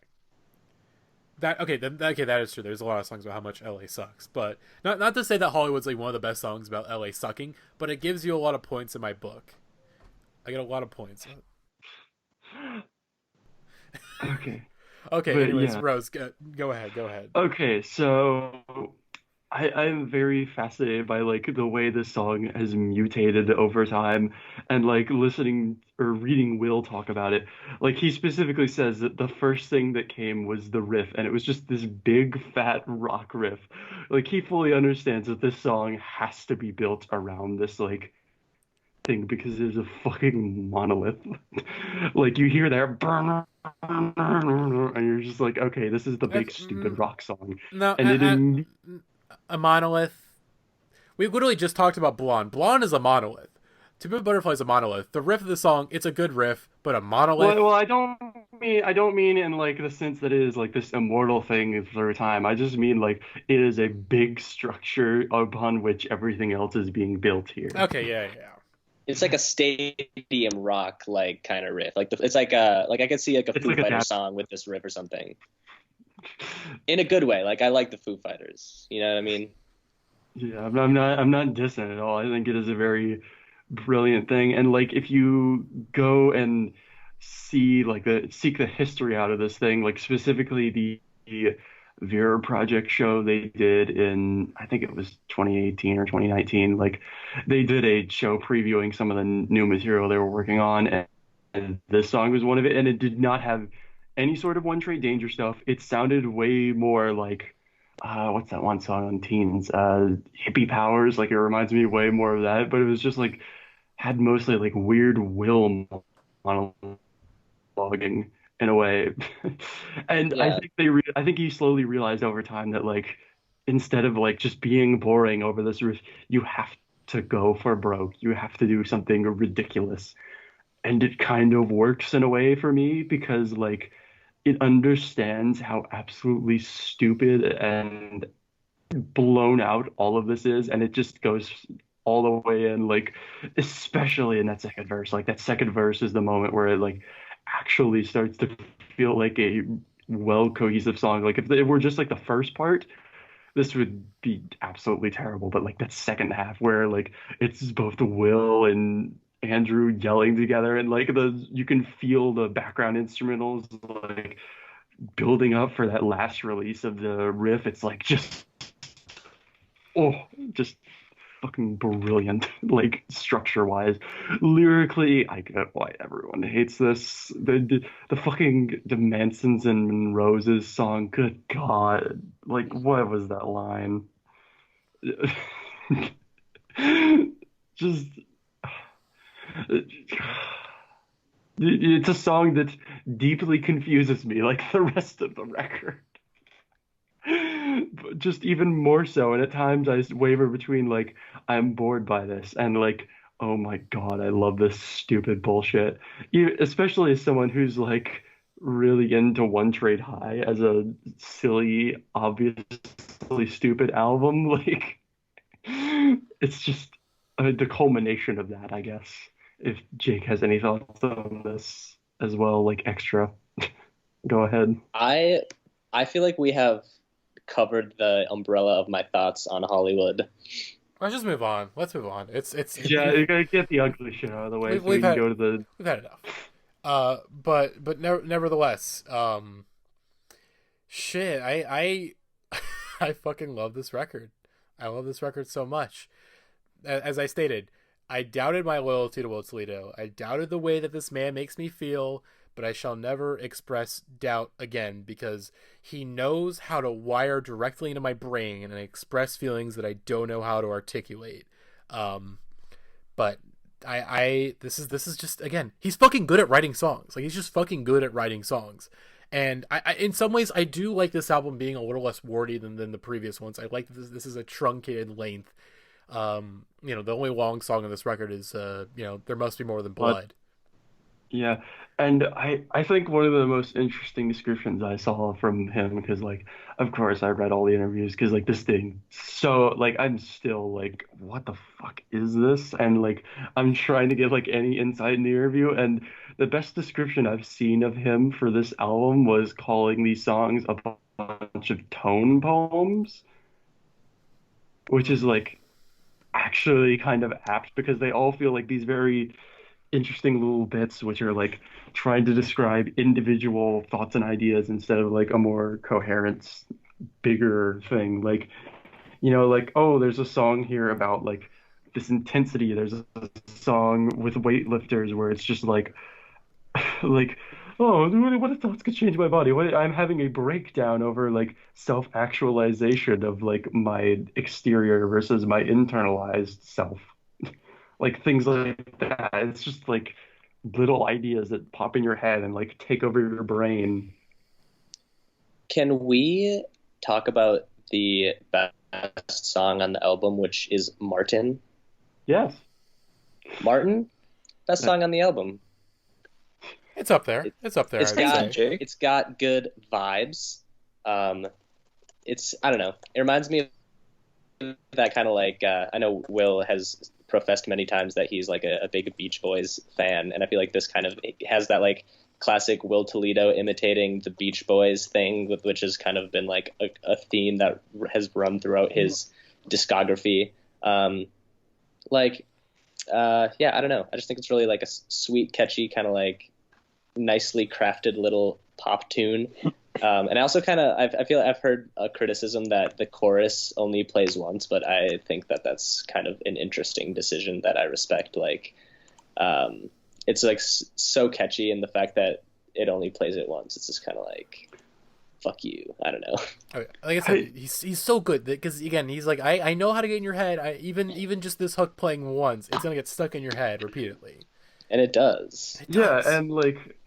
That is true. There's a lot of songs about how much LA sucks, but not to say that Hollywood's like one of the best songs about LA sucking, but it gives you a lot of points in my book. I get a lot of points. Okay. Okay. But, anyways, yeah. Rose, go ahead. Okay, so I'm very fascinated by like the way this song has mutated over time, and like listening or reading Will talk about it. Like he specifically says that the first thing that came was the riff, and it was just this big fat rock riff. Like he fully understands that this song has to be built around this like thing because it is a fucking monolith. Like you hear that burn, and you're just like, okay, this is the big stupid rock song. No, and a monolith. We literally just talked about Blonde. Blonde is a monolith. To Pimp a Butterfly is a monolith. The riff of the song, it's a good riff, but a monolith. Well, I don't mean in like the sense that it is like this immortal thing through time. I just mean like it is a big structure upon which everything else is being built here. Okay, yeah. It's like a stadium rock like kind of riff. It's like I could see like a Foo Fighters song with this riff or something. In a good way. Like I like the Foo Fighters. You know what I mean? Yeah, I'm not dissing at all. I think it is a very brilliant thing. And like if you go and seek the history out of this thing, like specifically the Vera Project show they did in, I think it was 2018 or 2019. Like they did a show previewing some of the new material they were working on, and this song was one of it, and it did not have any sort of One Trade Danger stuff. It sounded way more like what's that one song on Teens? Hippie Powers. Like it reminds me way more of that, but it was just like had mostly like weird Will monologuing in a way. And Yeah. I think he slowly realized over time that like instead of like just being boring over this riff, you have to go for broke. You have to do something ridiculous. And it kind of works in a way for me because like it understands how absolutely stupid and blown out all of this is, and it just goes all the way in, like especially in that second verse. Like that second verse is the moment where it like actually starts to feel like a well cohesive song. Like if it were just like the first part, this would be absolutely terrible. But like that second half where like it's both Will and Andrew yelling together, and like you can feel the background instrumentals like building up for that last release of the riff. It's like just fucking brilliant, like structure wise. Lyrically, I get why everyone hates this. The fucking the Mansons and Roses song, good god, like what was that line? Just it's a song that deeply confuses me like the rest of the record. But just even more so, and at times I waver between like I'm bored by this and like oh my god, I love this stupid bullshit. Especially as someone who's like really into One Trade High as a silly, obviously stupid album. Like it's just the culmination of that, I guess. If Jake has any thoughts on this as well, like extra, go ahead. I feel like we have covered the umbrella of my thoughts on Hollywood. Let's just move on. Let's move on. It's yeah. You gotta get the ugly shit out of the way so we can go to the. We've had enough. But nevertheless, shit. I I fucking love this record. I love this record so much. As I stated, I doubted my loyalty to Will Toledo. I doubted the way that this man makes me feel, but I shall never express doubt again because he knows how to wire directly into my brain and express feelings that I don't know how to articulate. But this is just, again, he's fucking good at writing songs. Like he's just fucking good at writing songs. And I in some ways I do like this album being a little less wordy than the previous ones. I like this is a truncated length. The only long song on this record is There Must Be More Than Blood. Yeah, and I think one of the most interesting descriptions I saw from him, because like of course I read all the interviews because like this thing, so like I'm still like what the fuck is this, and like I'm trying to get like any insight in the interview, and the best description I've seen of him for this album was calling these songs a bunch of tone poems, which is like actually kind of apt because they all feel like these very interesting little bits which are like trying to describe individual thoughts and ideas instead of like a more coherent bigger thing. Like like oh there's a song here about like this intensity, there's a song with weightlifters where it's just like like oh what if thoughts could change my body, what I'm having a breakdown over like self-actualization of like my exterior versus my internalized self, like things like that. It's just like little ideas that pop in your head and like take over your brain. Can we talk about the best song on the album, which is Martin? Yes. Martin, best song on the album. It's up there. It's up there. It's got good vibes. It's, I don't know. It reminds me of that kind of like, I know Will has professed many times that he's like a big Beach Boys fan, and I feel like this kind of has that like classic Will Toledo imitating the Beach Boys thing, which has kind of been like a theme that has run throughout his discography. I don't know. I just think it's really like a sweet, catchy kind of like nicely crafted little pop tune. And I also I feel I've heard a criticism that the chorus only plays once, but I think that that's kind of an interesting decision that I respect. Like, it's like so catchy, and the fact that it only plays it once, it's just kind of like, fuck you. I don't know. Like I said, he's so good because again, he's like, I know how to get in your head. Even just this hook playing once, it's gonna get stuck in your head repeatedly. And it does. Yeah, and like,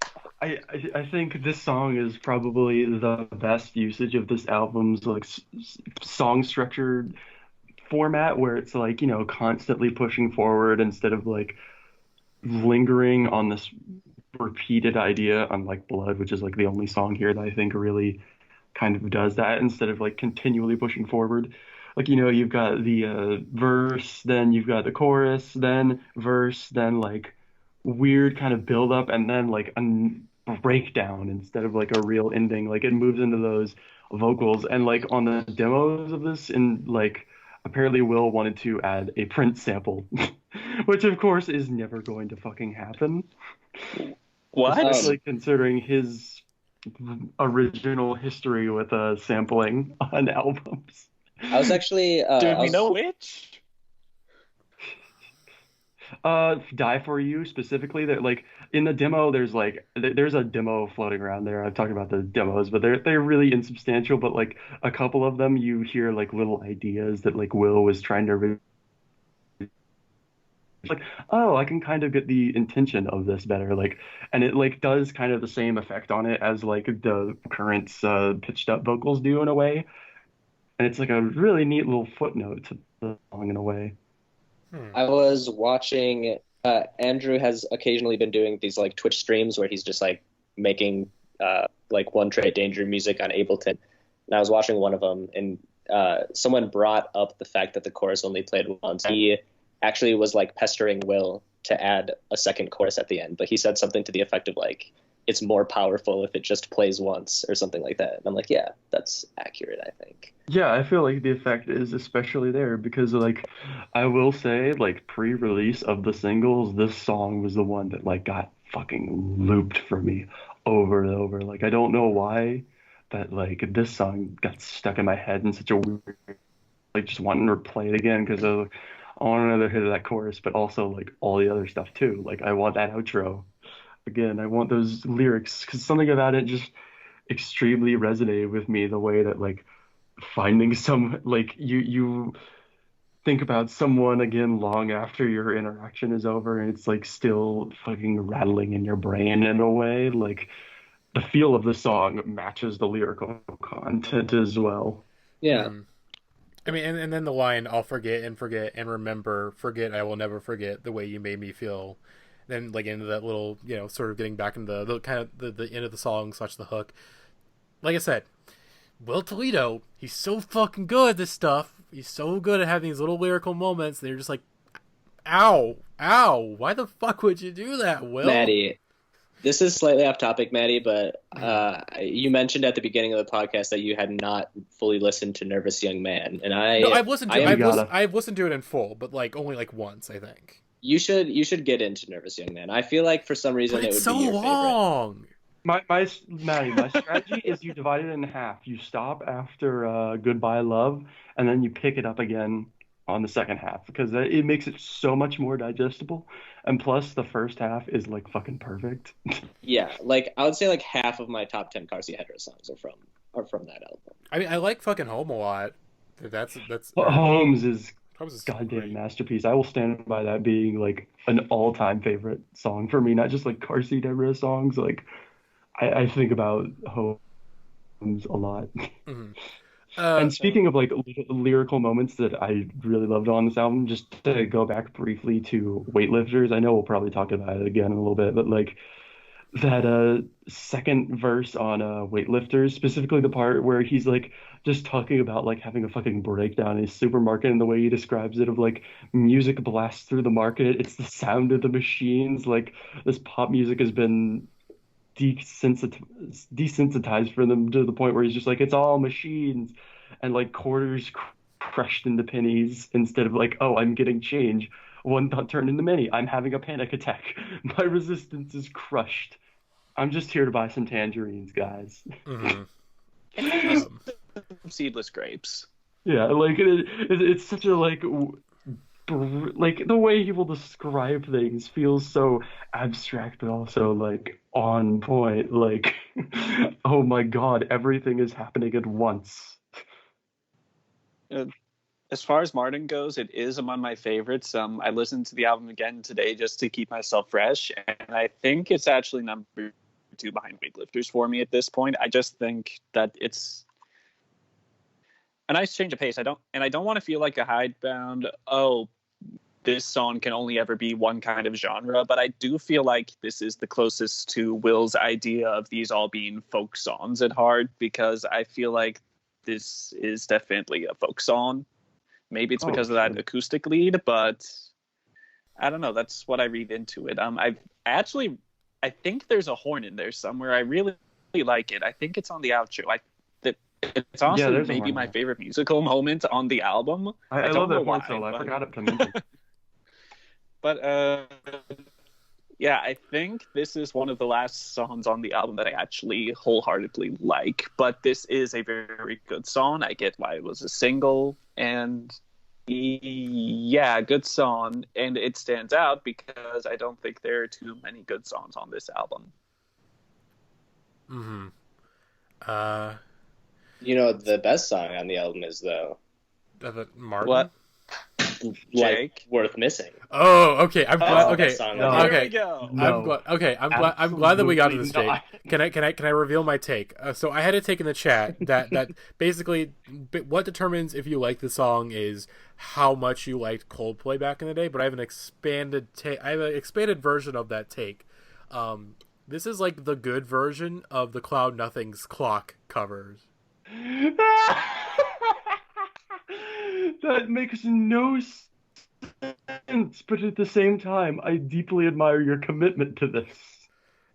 I think this song is probably the best usage of this album's like song structured format, where it's like, you know, constantly pushing forward instead of like lingering on this repeated idea, unlike Blood, which is like the only song here that I think really kind of does that, instead of like continually pushing forward. Like, you know, you've got the verse, then you've got the chorus, then verse, then like weird kind of build up, and then like a breakdown instead of like a real ending. Like, it moves into those vocals, and like on the demos of this, and like apparently Will wanted to add a Prince sample, which of course is never going to fucking happen. What? Especially considering his original history with sampling on albums. I was actually do we know which? Die For You specifically. That like in the demo, there's a demo floating around there. I've talked about the demos, but they're really insubstantial. But like a couple of them, you hear like little ideas that like Will was trying to like, oh, I can kind of get the intention of this better, like, and it like does kind of the same effect on it as like the current pitched up vocals do in a way, and it's like a really neat little footnote to the song in a way. I was watching, Andrew has occasionally been doing these like Twitch streams where he's just like making like One Trade Danger music on Ableton, and I was watching one of them, and someone brought up the fact that the chorus only played once. He actually was like pestering Will to add a second chorus at the end, but he said something to the effect of like, it's more powerful if it just plays once or something like that. And I'm like, yeah, that's accurate, I think. Yeah, I feel like the effect is especially there because like I will say, like, pre-release of the singles, this song was the one that like got fucking looped for me over and over. Like, I don't know why, but like this song got stuck in my head in such a weird, like, just wanting to play it again because I want another hit of that chorus, but also like all the other stuff too. Like, I want that outro again. I want those lyrics because something about it just extremely resonated with me. The way that like finding some, like, you think about someone again long after your interaction is over, and it's like still fucking rattling in your brain in a way. Like, the feel of the song matches the lyrical content as well. Yeah. I mean, and then the line, I'll forget and remember, forget, I will never forget the way you made me feel. Then, like, into that little, you know, sort of getting back into the kind of the end of the song / the hook. Like I said, Will Toledo, he's so fucking good at this stuff. He's so good at having these little lyrical moments. They're just like, ow, why the fuck would you do that, Will? Matty, this is slightly off topic, Matty, but you mentioned at the beginning of the podcast that you had not fully listened to Nervous Young Man, and I've listened to it in full, but like only like once, I think. You should get into Nervous Young Man. I feel like for some reason it would be your long. favorite. My strategy is you divide it in half. You stop after Goodbye Love, and then you pick it up again on the second half, because it makes it so much more digestible, and plus the first half is like fucking perfect. Yeah, like I would say like half of my top 10 Car Seat Headrest songs are from that album. I mean, I like fucking Home a lot. That's Holmes is goddamn great. masterpiece. I will stand by that being like an all-time favorite song for me, not just like Car Seat Headrest songs. Like, I think about Holmes a lot. Mm-hmm. And speaking of like lyrical moments that I really loved on this album, just to go back briefly to Weightlifters, I know we'll probably talk about it again in a little bit, but like that second verse on Weightlifters, specifically the part where he's like just talking about like having a fucking breakdown in his supermarket, and the way he describes it of like music blasts through the market, it's the sound of the machines, like this pop music has been desensitized for them to the point where he's just like, it's all machines, and like quarters crushed into pennies instead of like, oh, I'm getting change. One thought turned into many. I'm having a panic attack. My resistance is crushed. I'm just here to buy some tangerines, guys. Mm-hmm. Seedless grapes. Yeah, like it's such a like the way he will describe things feels so abstract, but also like on point. Like, oh my God, everything is happening at once. As far as Martin goes, it is among my favorites. I listened to the album again today just to keep myself fresh, and I think it's actually number 2 behind Weightlifters for me at this point. I just think that it's a nice change of pace. I don't want to feel like a hidebound. Oh, this song can only ever be one kind of genre, but I do feel like this is the closest to Will's idea of these all being folk songs at heart, because I feel like this is definitely a folk song. Maybe it's because of that acoustic lead, but I don't know. That's what I read into it. I think there's a horn in there somewhere. I really like it. I think it's on the outro. It's honestly maybe my favorite musical moment on the album. I love that horn solo. I forgot to mention. But yeah, I think this is one of the last songs on the album that I actually wholeheartedly like. But this is a very good song. I get why it was a single, and yeah, good song. And it stands out because I don't think there are too many good songs on this album. Mm-hmm. The best song on the album is though. Martin? What? Like Worth Missing. Oh, okay. I'm glad. Okay, There we go. I'm glad that we got to this take. Can I reveal my take? So I had a take in the chat that basically what determines if you like the song is how much you liked Coldplay back in the day. But I have an expanded version of that take. This is like the good version of the Cloud Nothing's Clock covers. That makes no sense, but at the same time, I deeply admire your commitment to this.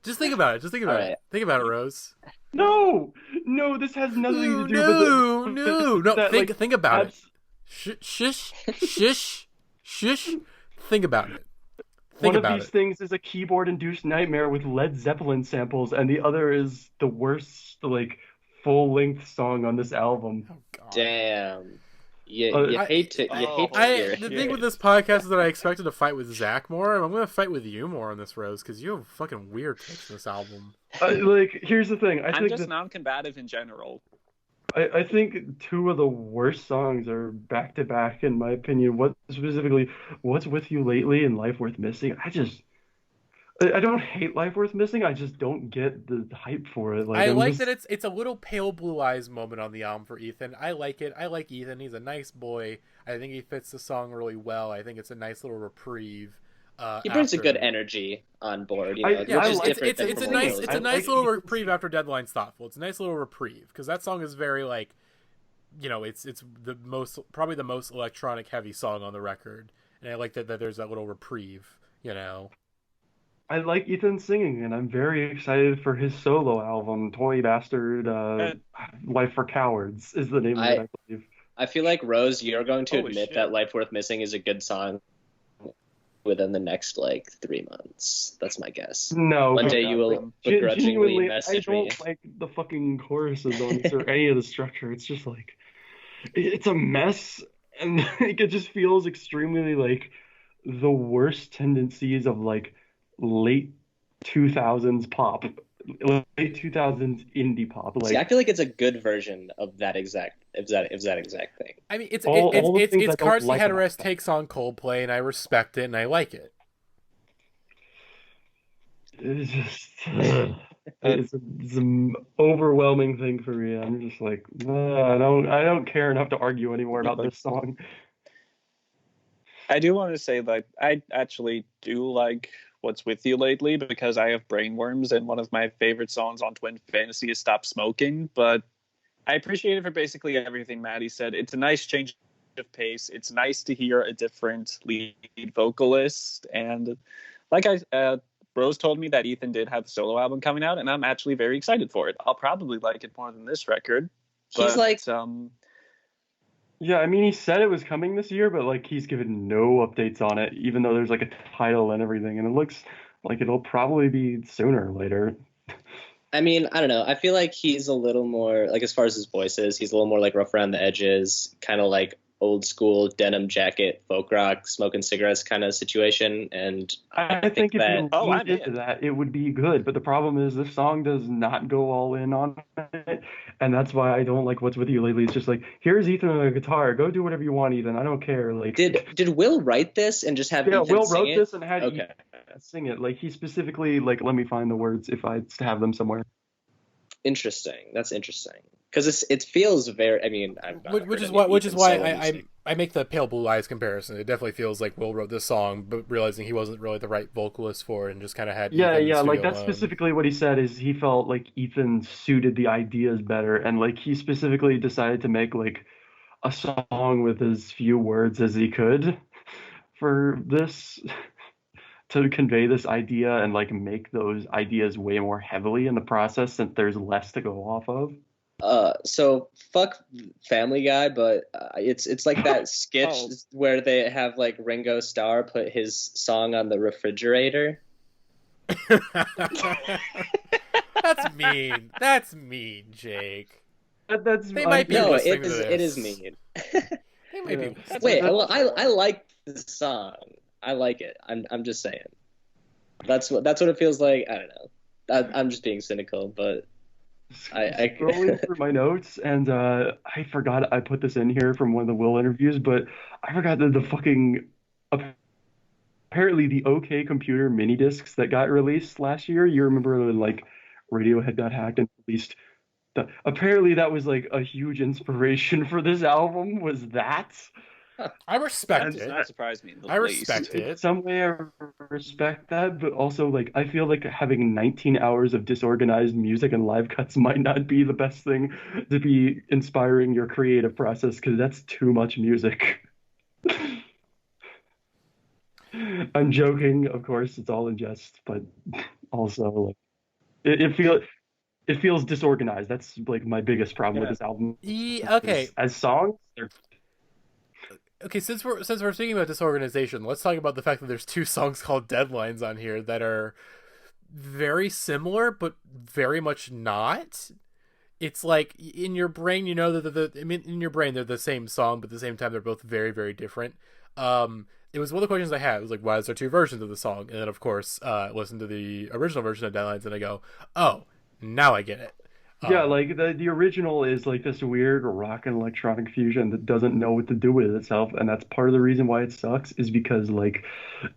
Just think about it. Think about it, Rose. No, this has nothing to do with it. No. Think about it. Shush. Think about it. One of these things is a keyboard-induced nightmare with Led Zeppelin samples, and the other is the worst, like, full-length song on this album. Oh, God. Damn. You hate to hear it. The thing with this podcast is that I expected to fight with Zach more. I'm going to fight with you more on this, Rose, because you have fucking weird takes in this album. Here's the thing. I'm just non-combative in general. I think 2 of the worst songs are back-to-back, in my opinion. What's With You Lately and Life Worth Missing? I don't hate Life Worth Missing. I just don't get the hype for it. That it's a little Pale Blue Eyes moment on the album for Ethan. I like it. I like Ethan. He's a nice boy. I think he fits the song really well. I think it's a nice little reprieve. He brings a good energy on board. It's a nice little reprieve after Deadline's Thoughtful. It's a nice little reprieve because that song is very it's probably the most electronic heavy song on the record, and I like that there's that little reprieve. I like Ethan singing, and I'm very excited for his solo album, Toy Bastard, Life for Cowards is the name of it, I believe. I feel like, Rose, you're going to admit that Life Worth Missing is a good song within the next, 3 months. That's my guess. No. One day you will begrudgingly message me. I don't like the fucking choruses on this or any of the structure. It's just it's a mess, and it just feels extremely the worst tendencies of late 2000s pop, late 2000s indie pop. See, I feel like it's a good version of that exact thing. I mean, it's Car Seat Headrest takes on Coldplay, and I respect it and I like it. It's just it's an overwhelming thing for me. I'm just I don't care enough to argue anymore about this song. I do want to say I actually do like What's With You Lately because I have brainworms, and one of my favorite songs on Twin Fantasy is Stop Smoking, but I appreciate it for basically everything Matty said. It's a nice change of pace. It's nice to hear a different lead vocalist, and Rose told me that Ethan did have the solo album coming out, and I'm actually very excited for it. I'll probably like it more than this record. Yeah, I mean, he said it was coming this year, but he's given no updates on it, even though there's a title and everything, and it looks like it'll probably be sooner or later. I mean, I don't know. I feel like he's a little more, like, as far as his voice is, he's a little more like rough around the edges, kind of like old school denim jacket, folk rock, smoking cigarettes kind of situation. And I think if that, you leaned into that, it would be good. But the problem is this song does not go all in on it. And that's why I don't like What's With You Lately. It's just like, here's Ethan on a guitar. Go do whatever you want, Ethan. I don't care. Like, did Will write this and just have Ethan Will sing wrote this and had Okay. Ethan sing it. Like, he specifically, like, let me find the words if I have them somewhere. Interesting. That's interesting. Because it feels very. I mean, which is why I make the Pale Blue Eyes comparison. It definitely feels like Will wrote this song, but realizing he wasn't really the right vocalist for it, and just kind of had Ethan like that's specifically what he said. Is he felt like Ethan suited the ideas better, and like he specifically decided to make like a song with as few words as he could for this to convey this idea and like make those ideas way more heavily in the process, since there's less to go off of. So fuck Family Guy, but it's like that sketch where they have like Ringo Starr put his song on the refrigerator. That's mean, Jake. They might be listening to this. It is mean. They might be. Wait, well, I like the song. I like it. I'm just saying. That's what it feels like. I don't know. I'm just being cynical, but. I scrolling through my notes, and I forgot I put this in here from one of the Will interviews, but I forgot that the fucking apparently the OK Computer mini discs that got released last year. You remember when like Radiohead got hacked and released? Apparently that was like a huge inspiration for this album. Was that? I respect it. That surprised me. I respect it. In some way, I respect that, but also like I feel like having 19 hours of disorganized music and live cuts might not be the best thing to be inspiring your creative process, because that's too much music. I'm joking, of course. It's all in jest, but also like it feels disorganized. That's like my biggest problem with this album. Okay, as songs. Okay, since we're speaking about disorganization, let's talk about the fact that there's two songs called Deadlines on here that are very similar, but very much not. It's like in your brain, you know that in your brain they're the same song, but at the same time they're both very, very different. It was one of the questions I had. It was like, why is there two versions of the song? And then of course, listen to the original version of Deadlines, and I go, oh, now I get it. Yeah, like the original is like this weird rock and electronic fusion that doesn't know what to do with itself, and that's part of the reason why it sucks, is because like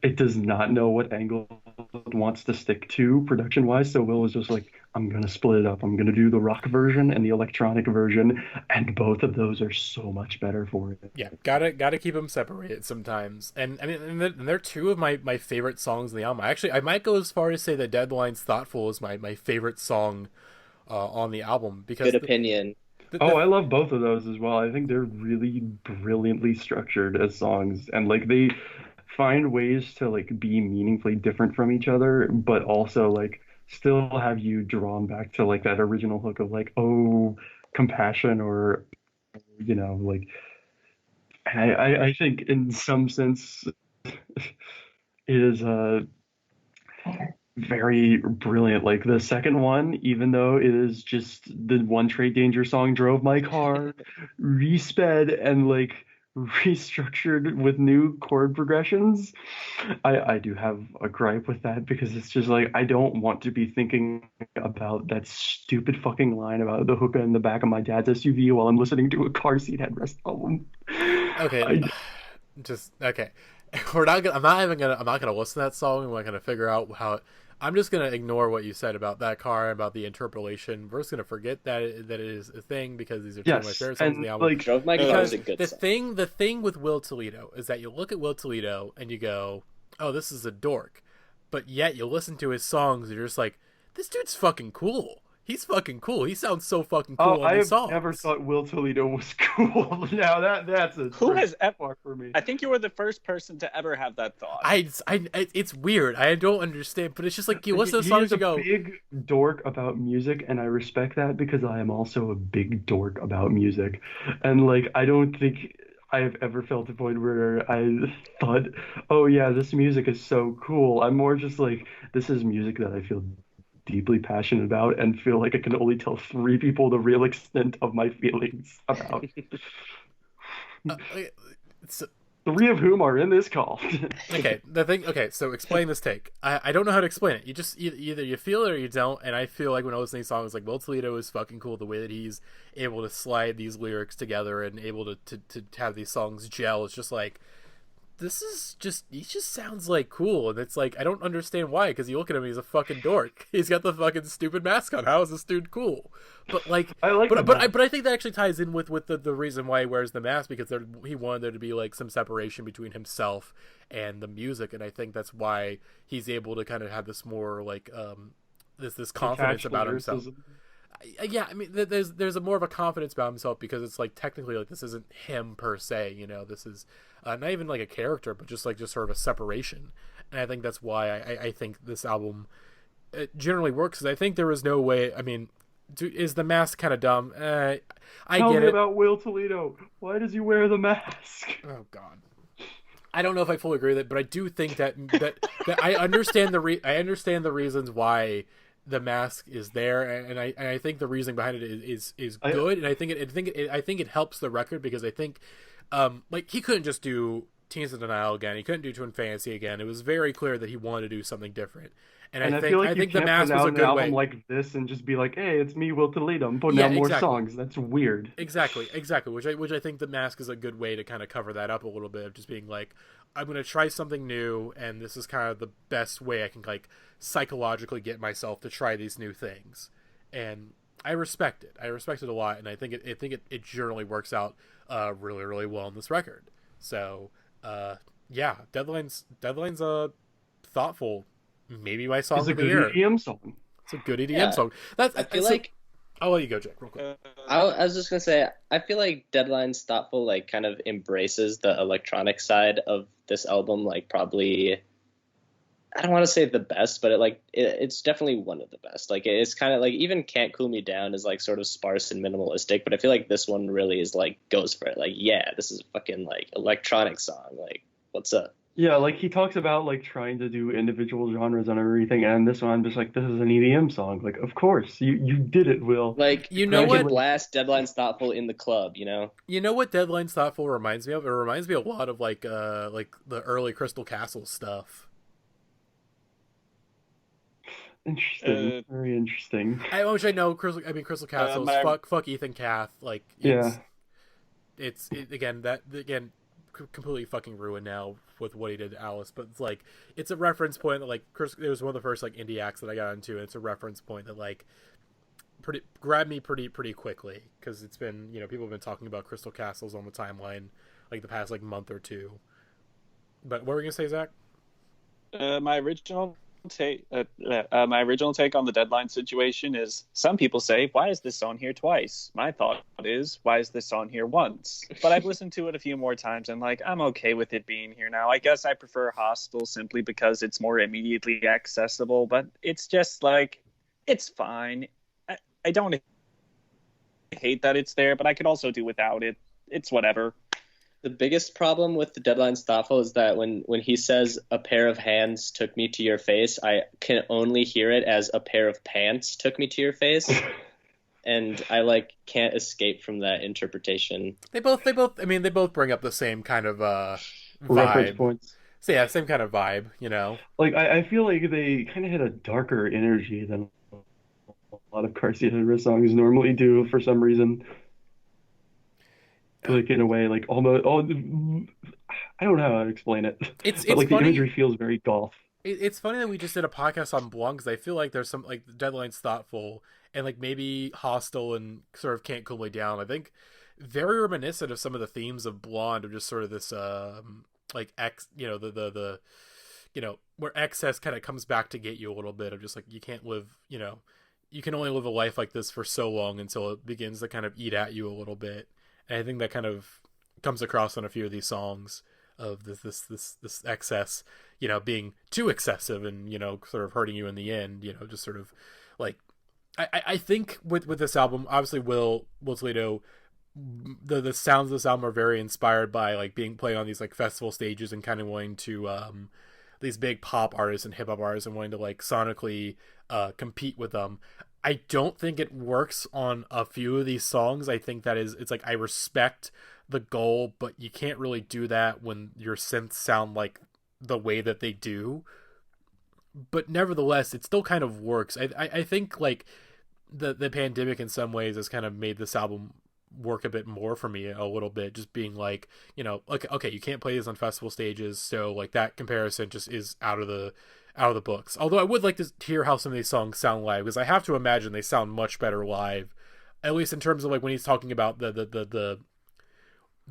it does not know what angle it wants to stick to production wise. So Will was just like, I'm gonna split it up. I'm gonna do the rock version and the electronic version, and both of those are so much better for it. Yeah, gotta keep them separated sometimes. And I mean, and they're two of my favorite songs in the album. I might go as far as say that Deadline's Thoughtful is my favorite song on the album, because good opinion. I love both of those as well. I think they're really brilliantly structured as songs, and like they find ways to like be meaningfully different from each other, but also like still have you drawn back to like that original hook of like, oh, compassion, or you know, like. And I think in some sense it is very brilliant. Like the second one, even though it is just the One Trade Danger song, drove my car, resped and like restructured with new chord progressions, I do have a gripe with that, because it's just like I don't want to be thinking about that stupid fucking line about the hookah in the back of my dad's SUV while I'm listening to a car seat headrest album. Okay, okay. I'm not gonna listen to that song. I'm not gonna figure out how. I'm just gonna ignore what you said about that car, about the interpolation. We're just gonna forget that it is a thing, because these are two of my favorite songs in the album. Like, Drove My Car is a good song. The thing with Will Toledo is that you look at Will Toledo and you go, "Oh, this is a dork," but yet you listen to his songs and you're just like, "This dude's fucking cool. He's fucking cool. He sounds so fucking cool on these songs." I never thought Will Toledo was cool. Now that's a who has ever for me. I think you were the first person to ever have that thought. It's weird. I don't understand, but it's just like you listen to those songs, you go. He's a big dork about music, and I respect that, because I am also a big dork about music, and like I don't think I have ever felt a point where I thought, oh yeah, this music is so cool. I'm more just like, this is music that I feel deeply passionate about and feel like I can only tell 3 people the real extent of my feelings about. uh, so, 3 of whom are in this call. Okay, so explain this take. I don't know how to explain it. You just either you feel it or you don't, and I feel like when I listen to these songs, like Will Toledo is fucking cool, the way that he's able to slide these lyrics together and able to have these songs gel. It's just like, he just sounds like cool, and it's like, I don't understand why, because you look at him, he's a fucking dork. He's got the fucking stupid mask on. How is this dude cool? But like, but I think that actually ties in with the reason why he wears the mask, because he wanted there to be like some separation between himself and the music, and I think that's why he's able to kind of have this more like this confidence about himself. Yeah, I mean, there's a more of a confidence about himself, because it's like, technically, like, this isn't him per se, you know. This is not even like a character, but just sort of a separation. And I think that's why I think this album generally works. Because I think there was no way. I mean, is the mask kind of dumb? I Tell get me it. about Will Toledo. Why does he wear the mask? Oh God. I don't know if I fully agree with it, but I do think that I understand I understand the reasons why the mask is there, and I think the reason behind it is good, and I think it helps the record, because I think like, he couldn't just do Teens of Denial again, he couldn't do Twin Fantasy again. It was very clear that he wanted to do something different, and I think the mask was a good way. Like this and just be like, hey, it's me, Will Toledo, I'm putting out more songs. That's weird. Exactly. Which I think the mask is a good way to kind of cover that up a little bit, of just being like, I'm going to try something new, and this is kind of the best way I can like psychologically get myself to try these new things. And I respect it. I respect it a lot, and I think it generally works out really, really well on this record. So yeah, Deadline's thoughtful. Maybe my song of the year. It's a good EDM song. It's a good EDM song. I feel like. I'll let you go, Jack, real quick. I was just gonna say, I feel like Deadline's thoughtful, like, kind of embraces the electronic side of this album, like, probably, I don't want to say the best, but it's definitely one of the best. Like, it's kind of like, even Can't Cool Me Down is like sort of sparse and minimalistic, but I feel like this one really is like, goes for it. Like, yeah, this is a fucking like electronic song. Like, what's up? Yeah, like, he talks about like trying to do individual genres and everything, and this one I'm just like, this is an EDM song. Like, of course, you did it, Will. Like, you know what? Blast Deadline's thoughtful in the club, you know. You know what Deadline's thoughtful reminds me of? It reminds me a lot of like the early Crystal Castle stuff. Interesting, very interesting. Which I know Crystal Castle's fuck Ethan Cath. Like, it's completely fucking ruined now with what he did to Alice, but it's like, it's a reference point that like it was one of the first like indie acts that I got into, and it's a reference point that like grabbed me pretty quickly, because it's been, you know, people have been talking about Crystal Castles on the timeline like the past like month or two. But what were you gonna say, Zach? My original take on the Deadline situation is, some people say, why is this on here twice? My thought is, why is this on here once? But I've listened to it a few more times, and like, I'm okay with it being here now. I guess I prefer Hostel simply because it's more immediately accessible, but it's just like, it's fine. I don't hate that it's there, but I could also do without it. It's whatever. The biggest problem with the Deadline's thoughtful is that when he says a pair of hands took me to your face, I can only hear it as a pair of pants took me to your face. And I like can't escape from that interpretation. They both bring up the same kind of reference points. So yeah, same kind of vibe, you know. Like, I feel like they kind of had a darker energy than a lot of car seat headrest songs normally do for some reason. Like, in a way, like, almost, I don't know how to explain it. It's like, funny. The imagery feels very golf. It's funny that we just did a podcast on Blonde, because I feel like there's some, like, Deadline's thoughtful, and like maybe Hostel and sort of Can't Cool Me Down, I think, very reminiscent of some of the themes of Blonde, of just sort of this like you know, the you know, where excess kind of comes back to get you a little bit, of just like, you can't live, you know, you can only live a life like this for so long until it begins to kind of eat at you a little bit. And I think that kind of comes across on a few of these songs, of this excess, you know, being too excessive and, you know, sort of hurting you in the end, you know, just sort of like, I think with this album, obviously Will Toledo, the sounds of this album are very inspired by like playing on these like festival stages, and kind of wanting to these big pop artists and hip hop artists and wanting to like sonically compete with them. I don't think it works on a few of these songs. I think it's like I respect the goal, but you can't really do that when your synths sound like the way that they do. But nevertheless, it still kind of works. I think like the pandemic in some ways has kind of made this album work a bit more for me a little bit, just being like, okay, you can't play this on festival stages, so like that comparison just is out of the books. Although I would like to hear how some of these songs sound live, because I have to imagine they sound much better live, at least in terms of like when he's talking about the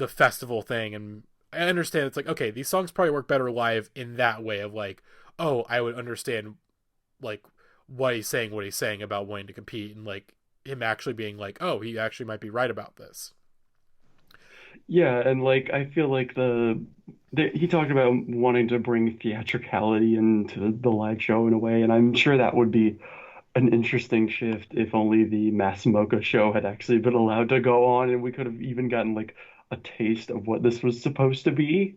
festival thing. And I understand it's like, okay, these songs probably work better live in that way of like, oh, I would understand like what he's saying about wanting to compete, and like him actually being like, oh, he actually might be right about this. Yeah, and like I feel like he talked about wanting to bring theatricality into the live show in a way, and I'm sure that would be an interesting shift if only the Mass Mocha show had actually been allowed to go on, and we could have even gotten like a taste of what this was supposed to be.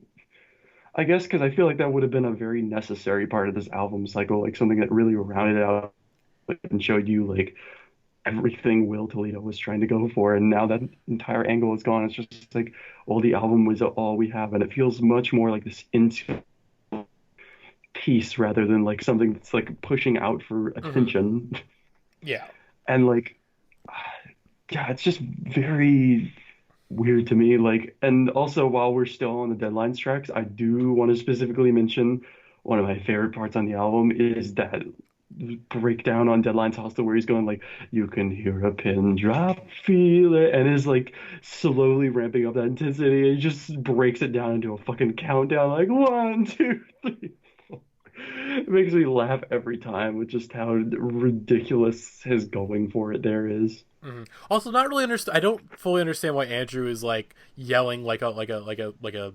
I guess because I feel like that would have been a very necessary part of this album cycle, like something that really rounded out and showed you like everything Will Toledo was trying to go for, and now that entire angle is gone. It's just like, well, the album was all we have, and it feels much more like this into piece rather than like something that's like pushing out for attention. Yeah. And like, yeah, it's just very weird to me. Like, and also while we're still on the Deadlines tracks, I do want to specifically mention one of my favorite parts on the album is that breakdown on Deadline's Hostel where he's going like, you can hear a pin drop, feel it, and is like slowly ramping up that intensity, and he just breaks it down into a fucking countdown like 1, 2, 3, 4. It makes me laugh every time with just how ridiculous his going for it there is. Mm-hmm. Also, not really I don't fully understand why Andrew is like yelling like a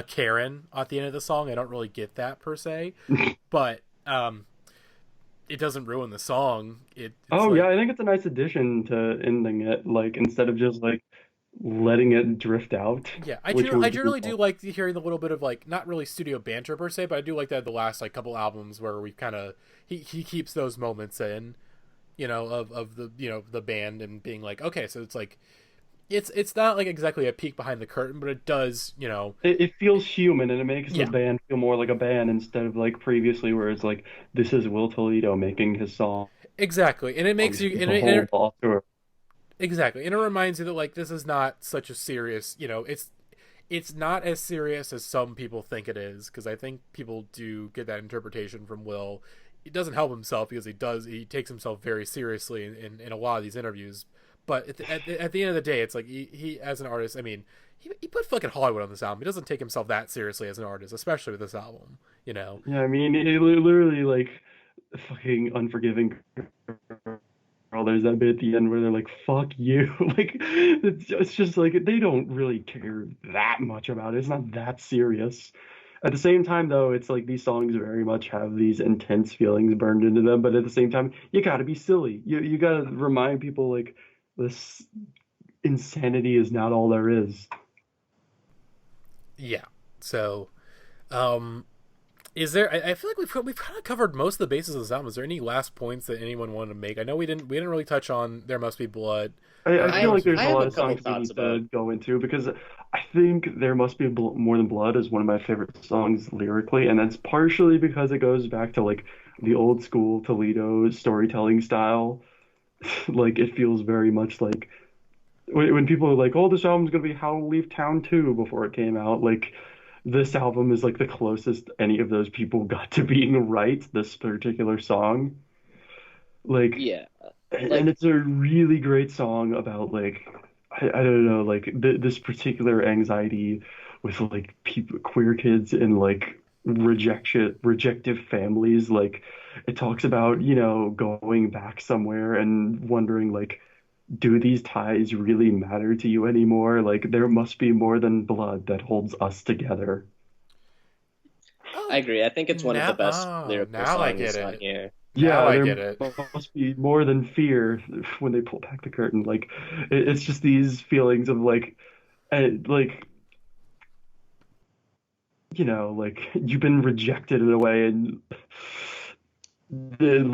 Karen at the end of the song. I don't really get that per se, but it doesn't ruin the song. Yeah, I think it's a nice addition to ending it, like instead of just like letting it drift out. Yeah, I generally do like hearing the little bit of like not really studio banter per se, but I do like that the last like couple albums where we kind of he keeps those moments in, of the the band and being like, okay, so it's like it's not like exactly a peek behind the curtain, but it does, It feels human, and it makes the band feel more like a band instead of like previously where it's like, this is Will Toledo making his song. Exactly, and it makes you exactly, and it reminds you that like this is not such a serious, it's not as serious as some people think it is, because I think people do get that interpretation from Will. He doesn't help himself because he takes himself very seriously in a lot of these interviews. But at the end of the day, it's like he as an artist, I mean, he put fucking Hollywood on this album. He doesn't take himself that seriously as an artist, especially with this album, Yeah, I mean, it literally like fucking Unforgiving Girl. There's that bit at the end where they're like, "Fuck you!" Like it's just like they don't really care that much about it. It's not that serious. At the same time, though, it's like these songs very much have these intense feelings burned into them. But at the same time, you got to be silly. You got to remind people like, this insanity is not all there is. Yeah. So, is there? I feel like we've kind of covered most of the bases of this album. Is there any last points that anyone wanted to make? I know we didn't really touch on There Must Be Blood. I feel like there's a lot of songs we need to go into, because I think There Must Be More Than Blood is one of my favorite songs lyrically, and that's partially because it goes back to like the old school Toledo storytelling style. Like it feels very much like when people are like, "Oh, this album's gonna be How to Leave Town 2" before it came out. Like this album is like the closest any of those people got to being right. This particular song, like, yeah, and it's a really great song about like I don't know, like this particular anxiety with like queer kids in like rejective families. Like it talks about going back somewhere and wondering like, do these ties really matter to you anymore? Like there must be more than blood that holds us together. I agree. I think it's one of the best lyrical songs on here. Yeah, I get it. Must be more than fear when they pull back the curtain. Like it's just these feelings of like like you've been rejected in a way, and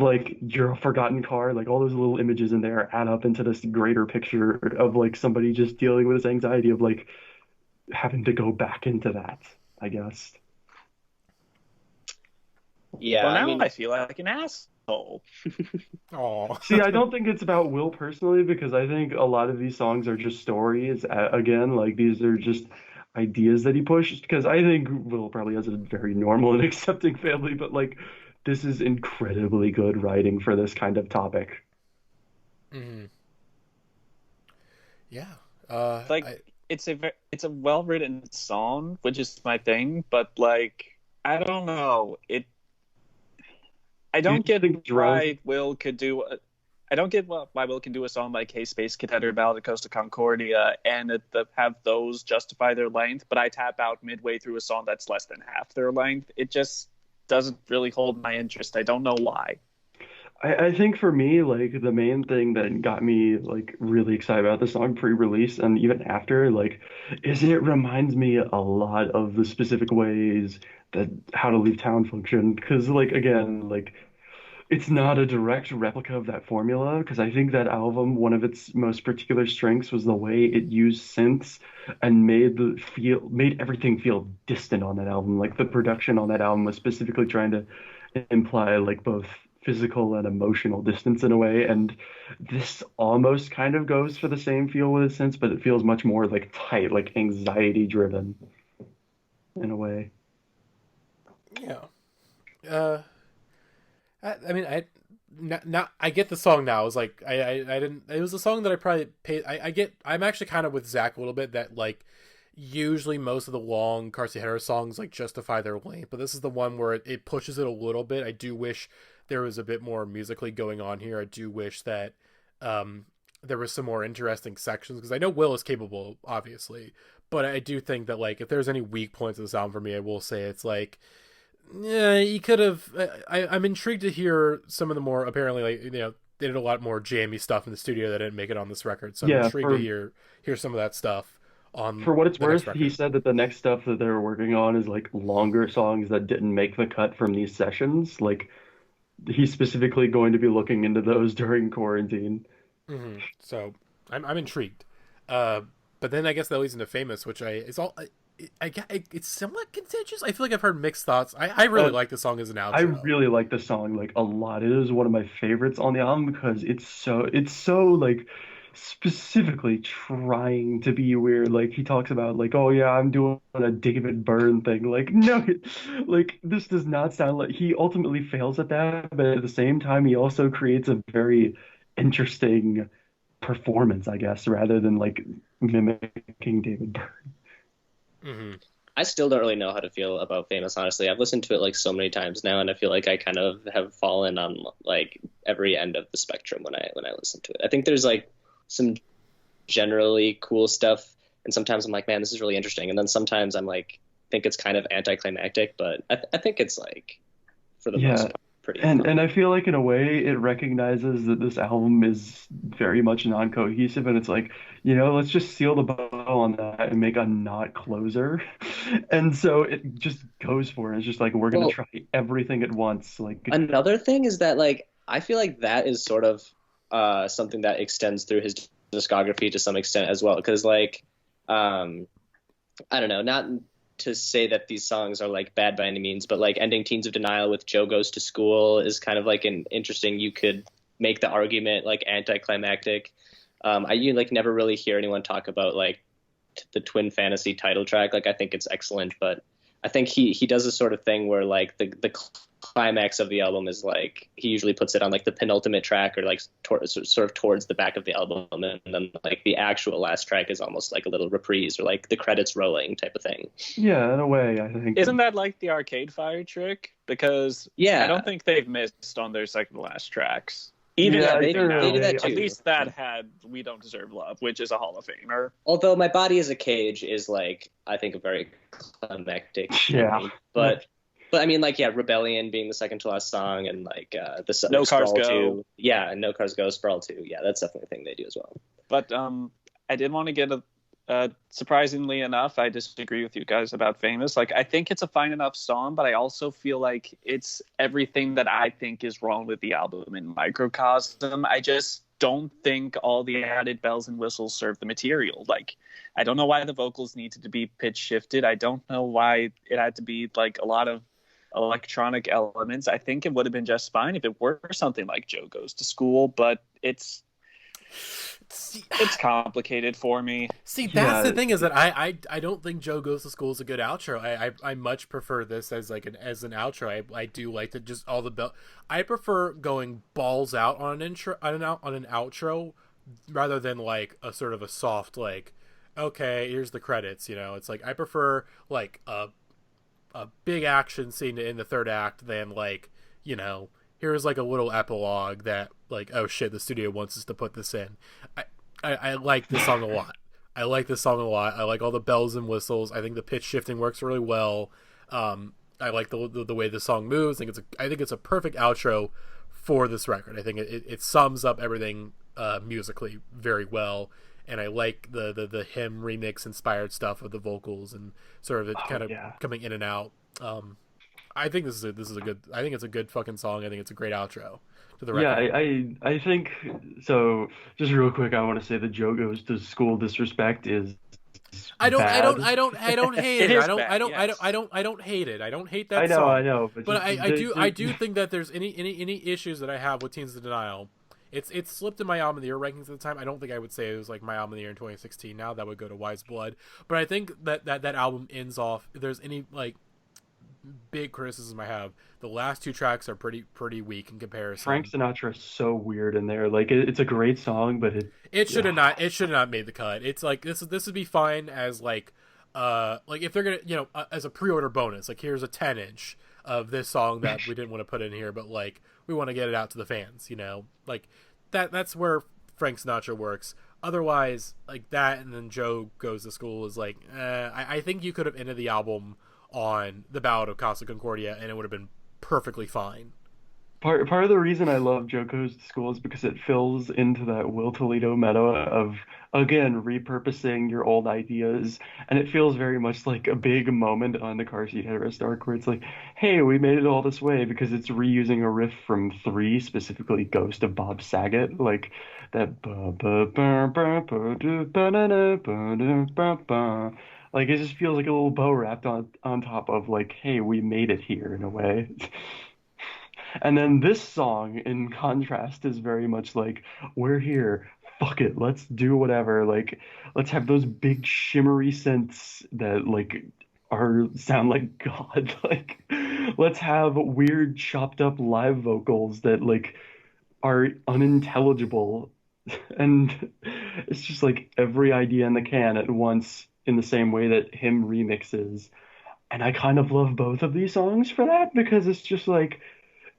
like your forgotten car, like all those little images in there add up into this greater picture of like somebody just dealing with this anxiety of like having to go back into that, I guess. Yeah, well, now I feel like an asshole. Oh. See, I don't think it's about Will personally, because I think a lot of these songs are just stories. Again, like these are just ideas that he pushed. Because I think Will probably has a very normal and accepting family, but like this is incredibly good writing for this kind of topic. Mm-hmm. Yeah. It's a well written song, which is my thing. But like, I don't know I don't get why Will could do. I don't get why Will can do a song like "Hey Space Cadet" or "Ballad of Costa Concordia" and have those justify their length, but I tap out midway through a song that's less than half their length. It just doesn't really hold my interest. I don't know why. I think for me, like the main thing that got me like really excited about the song pre-release and even after, like, is it reminds me a lot of the specific ways that How to Leave Town function. Because like again, like it's not a direct replica of that formula. Because I think that album, one of its most particular strengths was the way it used synths and made everything feel distant on that album. Like the production on that album was specifically trying to imply like both physical and emotional distance in a way, and this almost kind of goes for the same feel with a sense, but it feels much more like tight, like anxiety driven in a way. Yeah. I mean, I get the song now. It was like I didn't. It was a song that I probably paid. I'm actually kind of with Zach a little bit that like usually most of the long Car Seat Headrest songs like justify their length, but this is the one where it pushes it a little bit. I do wish there was a bit more musically going on here. I do wish that there was some more interesting sections, because I know Will is capable, obviously, but I do think that like if there's any weak points of the sound for me, I will say it's like, yeah, he could have. I'm intrigued to hear some of the more, apparently, like, they did a lot more jammy stuff in the studio that didn't make it on this record. So I'm intrigued to hear some of that stuff on. For what it's worth, he said that the next stuff that they're working on is like longer songs that didn't make the cut from these sessions. Like he's specifically going to be looking into those during quarantine. Mm-hmm. So I'm intrigued. But then I guess that leads into Famous, which it's somewhat contentious. I feel like I've heard mixed thoughts. I really like the song as an outro. I really like the song like a lot. It is one of my favorites on the album because it's so like specifically trying to be weird. Like he talks about like, oh yeah, I'm doing a David Byrne thing. Like no, like this does not sound like he ultimately fails at that, but at the same time he also creates a very interesting performance, I guess, rather than like mimicking David Byrne. Mm-hmm. I still don't really know how to feel about Famous, honestly. I've listened to it like so many times now, and I feel like I kind of have fallen on like every end of the spectrum when I listen to it. I think there's like some generally cool stuff, and sometimes I'm like, man, this is really interesting, and then sometimes I'm like, think it's kind of anticlimactic, but I think it's like for the most part pretty fun. And I feel like in a way it recognizes that this album is very much non-cohesive, and it's like, let's just seal the bow on that and make a not closer. And so it just goes for it. It's just like we're gonna try everything at once. Like another thing is that like I feel like that is sort of something that extends through his discography to some extent as well, because like I don't know, not to say that these songs are like bad by any means, but like Ending Teens of Denial with Joe Goes to School is kind of like an interesting, you could make the argument like anticlimactic. I like never really hear anyone talk about like the Twin Fantasy title track. Like I think it's excellent, but I think he does a sort of thing where like the climax of the album is like he usually puts it on like the penultimate track or like sort of towards the back of the album, and then like the actual last track is almost like a little reprise or like the credits rolling type of thing. Yeah, in a way, I think. Isn't that like the Arcade Fire trick? Because I don't think they've missed on their second to last tracks. Even they do that too. At least that had We Don't Deserve Love, which is a Hall of Famer. Although My Body is a Cage is like, I think, a very climactic. Yeah. But I mean, like, yeah, Rebellion being the second to last song, and like the No Sprawl Cars Go. 2. Yeah, and No Cars Go, Sprawl 2. Yeah, that's definitely a thing they do as well. But I did want to get surprisingly enough, I disagree with you guys about Famous. Like, I think it's a fine enough song, but I also feel like it's everything that I think is wrong with the album in microcosm. I just don't think all the added bells and whistles serve the material. Like, I don't know why the vocals needed to be pitch shifted. I don't know why it had to be like a lot of electronic elements. I think it would have been just fine if it were something like Joe Goes to School, but it's complicated for me. See, that's the thing, is that I don't think Joe Goes to School is a good outro. I much prefer this as an outro. I do like to just all the bell. I prefer going balls out on an intro on an outro rather than like a sort of a soft like, okay, here's the credits. You know, it's like I prefer like a big action scene in the third act than like, you know, here's like a little epilogue that like, oh shit, the studio wants us to put this in. I like this song a lot. I like all the bells and whistles. I think the pitch shifting works really well. I like the way the song moves. I think it's a perfect outro for this record. I think it sums up everything musically very well. And I like the hymn remix inspired stuff with the vocals and sort of it coming in and out. I think this is a good. I think it's a good fucking song. I think it's a great outro to the record. Yeah, I think so. Just real quick, I want to say that Joe Goes to School disrespect is. I don't hate it. I don't hate it. I don't hate that song. I know. But I do think that there's any issues that I have with Teens of Denial. It's slipped in my album of the year rankings at the time. I don't think I would say it was like my album of the year in 2016. Now that would go to Wise Blood. But I think that album ends off. If there's any like big criticism I have, the last two tracks are pretty weak in comparison. Frank Sinatra is so weird in there. Like it's a great song, but it should have not made the cut. It's like this would be fine as like if they're gonna as a pre-order bonus. Like here's a 10-inch of this song that we didn't want to put in here, but like we want to get it out to the fans. Like that's where Frank Sinatra works. Otherwise, like that, and then Joe Goes to School is like I think you could have ended the album on the Ballad of Casa Concordia, and it would have been perfectly fine. Part of the reason I love Joe Goes to School is because it fills into that Will Toledo meta of, again, repurposing your old ideas, and it feels very much like a big moment on the Car Seat Headrest arc where it's like, hey, we made it all this way because it's reusing a riff from 3, specifically Ghost of Bob Saget, like that like it just feels like a little bow wrapped on top of like, hey, we made it here in a way. And then this song, in contrast, is very much like, we're here, fuck it, let's do whatever. Like, let's have those big shimmery synths that like sound like God. Like, let's have weird chopped up live vocals that like are unintelligible. And it's just like every idea in the can at once, in the same way that him remixes. And I kind of love both of these songs for that, because it's just like,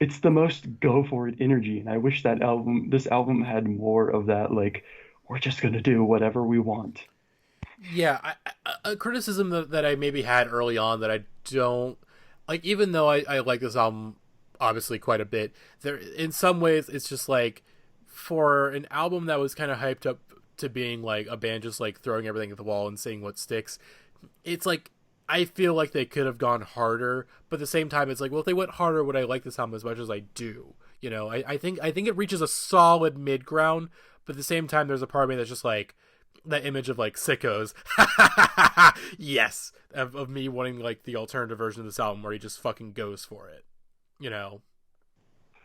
it's the most go for it energy. And I wish this album had more of that, like, we're just going to do whatever we want. Yeah, a criticism that I maybe had early on that I don't like, even though I like this album obviously quite a bit, there in some ways it's just like, for an album that was kind of hyped up to being like a band just like throwing everything at the wall and seeing what sticks, it's like I feel like they could have gone harder, but at the same time it's like, well, if they went harder, would I like this album as much as I do? I think it reaches a solid mid ground, but at the same time there's a part of me that's just like that image of like Sickos yes, of me wanting like the alternative version of this album where he just fucking goes for it.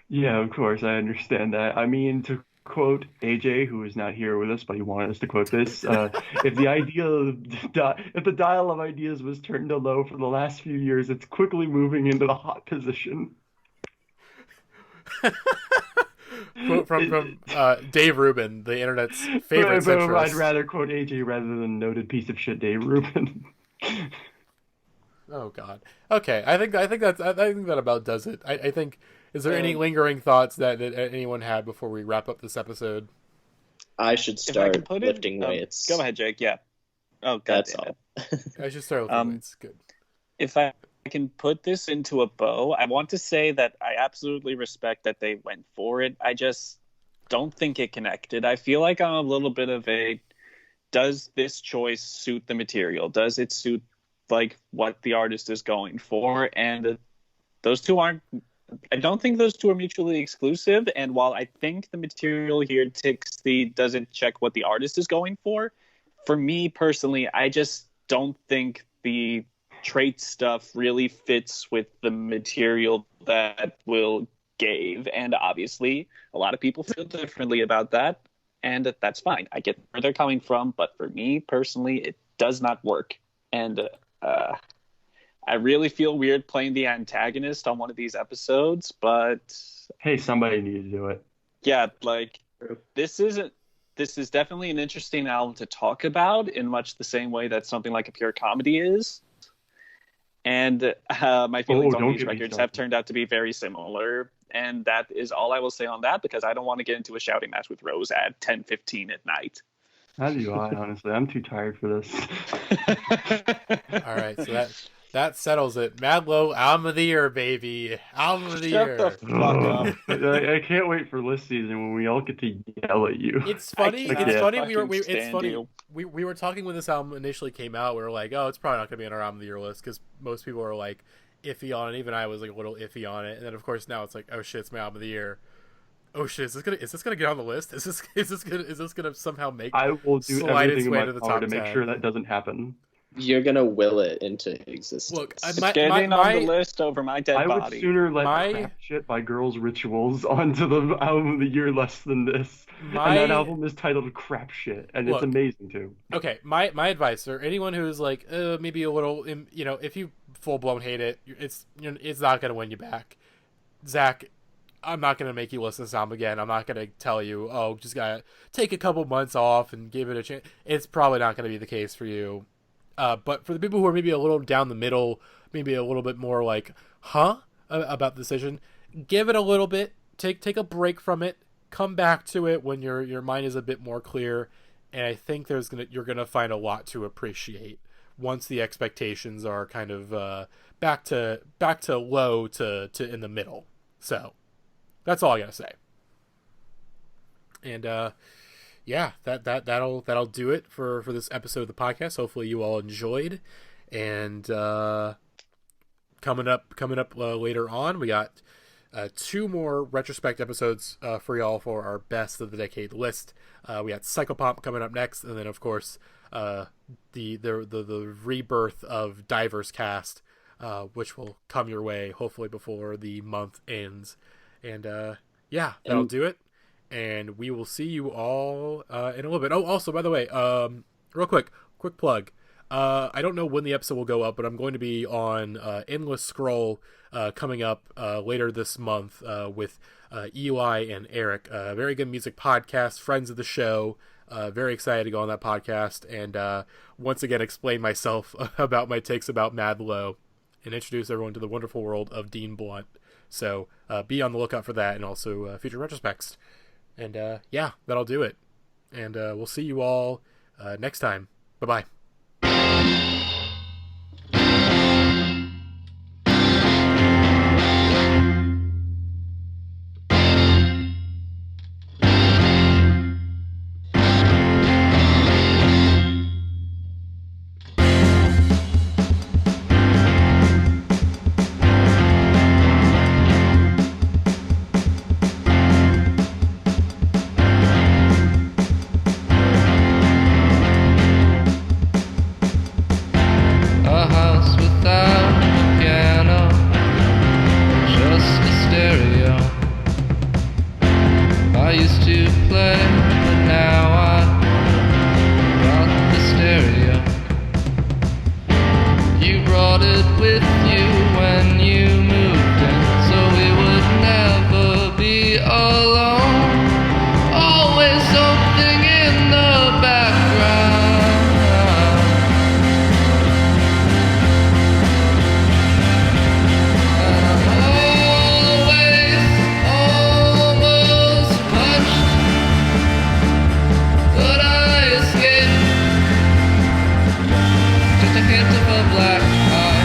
Yeah, of course, I understand that. I mean, to quote AJ, who is not here with us, but he wanted us to quote this, if the dial of ideas was turned to low for the last few years, it's quickly moving into the hot position. Quote from Dave Rubin, the internet's favorite centrist. I'd rather quote AJ rather than noted piece of shit Dave Rubin. Oh God. Okay, I think that about does it. I think. Is there any lingering thoughts that anyone had before we wrap up this episode? I should start lifting weights. Go ahead, Jake. Yeah. Oh, God. That's all. I should start lifting weights. Good. If I can put this into a bow, I want to say that I absolutely respect that they went for it. I just don't think it connected. I feel like I'm a little bit of a does this choice suit the material? Does it suit like what the artist is going for? And those two aren't. I don't think those two are mutually exclusive. And while I think the material here ticks the doesn't check what the artist is going for me personally, I just don't think the trait stuff really fits with the material that Will gave. And obviously, a lot of people feel differently about that. And that's fine. I get where they're coming from. But for me personally, it does not work. And I really feel weird playing the antagonist on one of these episodes, but hey, somebody needed to do it. Yeah, like this is definitely an interesting album to talk about in much the same way that something like a pure comedy is. And my feelings on these records have turned out to be very similar. And that is all I will say on that, because I don't want to get into a shouting match with Rose at 10:15 at night. How do I, honestly? I'm too tired for this. All right, so that settles it. Madlow, album of the year, baby. Album of the year. Shut the fuck up. I can't wait for list season when we all get to yell at you. It's funny. It's funny. It's funny. You. We were talking when this album initially came out. We were like, oh, it's probably not going to be on our album of the year list because most people are like iffy on it. Even I was like a little iffy on it. And then of course now it's like, oh shit, it's my album of the year. Oh shit, is this gonna get on the list? Is this gonna somehow make? I will do slide everything its way in to my the power top to make 10. sure that doesn't happen. You're gonna will it into existence. Look, It's getting on the list over my dead I would body. sooner let Crap Shit by Girls' Rituals onto the album of the year list than this. And that album is titled Crap Shit, and it's amazing too. Okay, my advice for anyone who's like maybe a little, if you full blown hate it, it's not gonna win you back. Zach, I'm not gonna make you listen to this album again. I'm not gonna tell you, oh, just gotta take a couple months off and give it a chance. It's probably not gonna be the case for you. But for the people who are maybe a little down the middle, maybe a little bit more like, about the decision, give it a little bit. Take a break from it. Come back to it when your mind is a bit more clear. And I think you're gonna find a lot to appreciate once the expectations are kind of back to low to in the middle. So that's all I gotta say. And yeah, that'll do it for this episode of the podcast. Hopefully you all enjoyed. And coming up later on, we got 2 more retrospect episodes for y'all for our best of the decade list. We got Psychopomp coming up next, and then of course the rebirth of Divers Cast, which will come your way hopefully before the month ends. And yeah, that'll do it. And we will see you all in a little bit. Oh, also, by the way, real quick plug. I don't know when the episode will go up, but I'm going to be on Endless Scroll coming up later this month with Eli and Eric. Very good music podcast, friends of the show. Very excited to go on that podcast and once again explain myself about my takes about Madlow and introduce everyone to the wonderful world of Dean Blunt. So be on the lookout for that and also future retrospects. And yeah, that'll do it. And we'll see you all next time. Bye-bye. Just a hint of a black eye.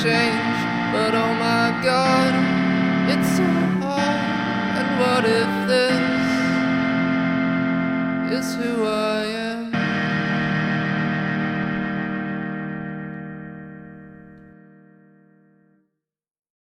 change, but oh my god, it's so hard. And what if this is who I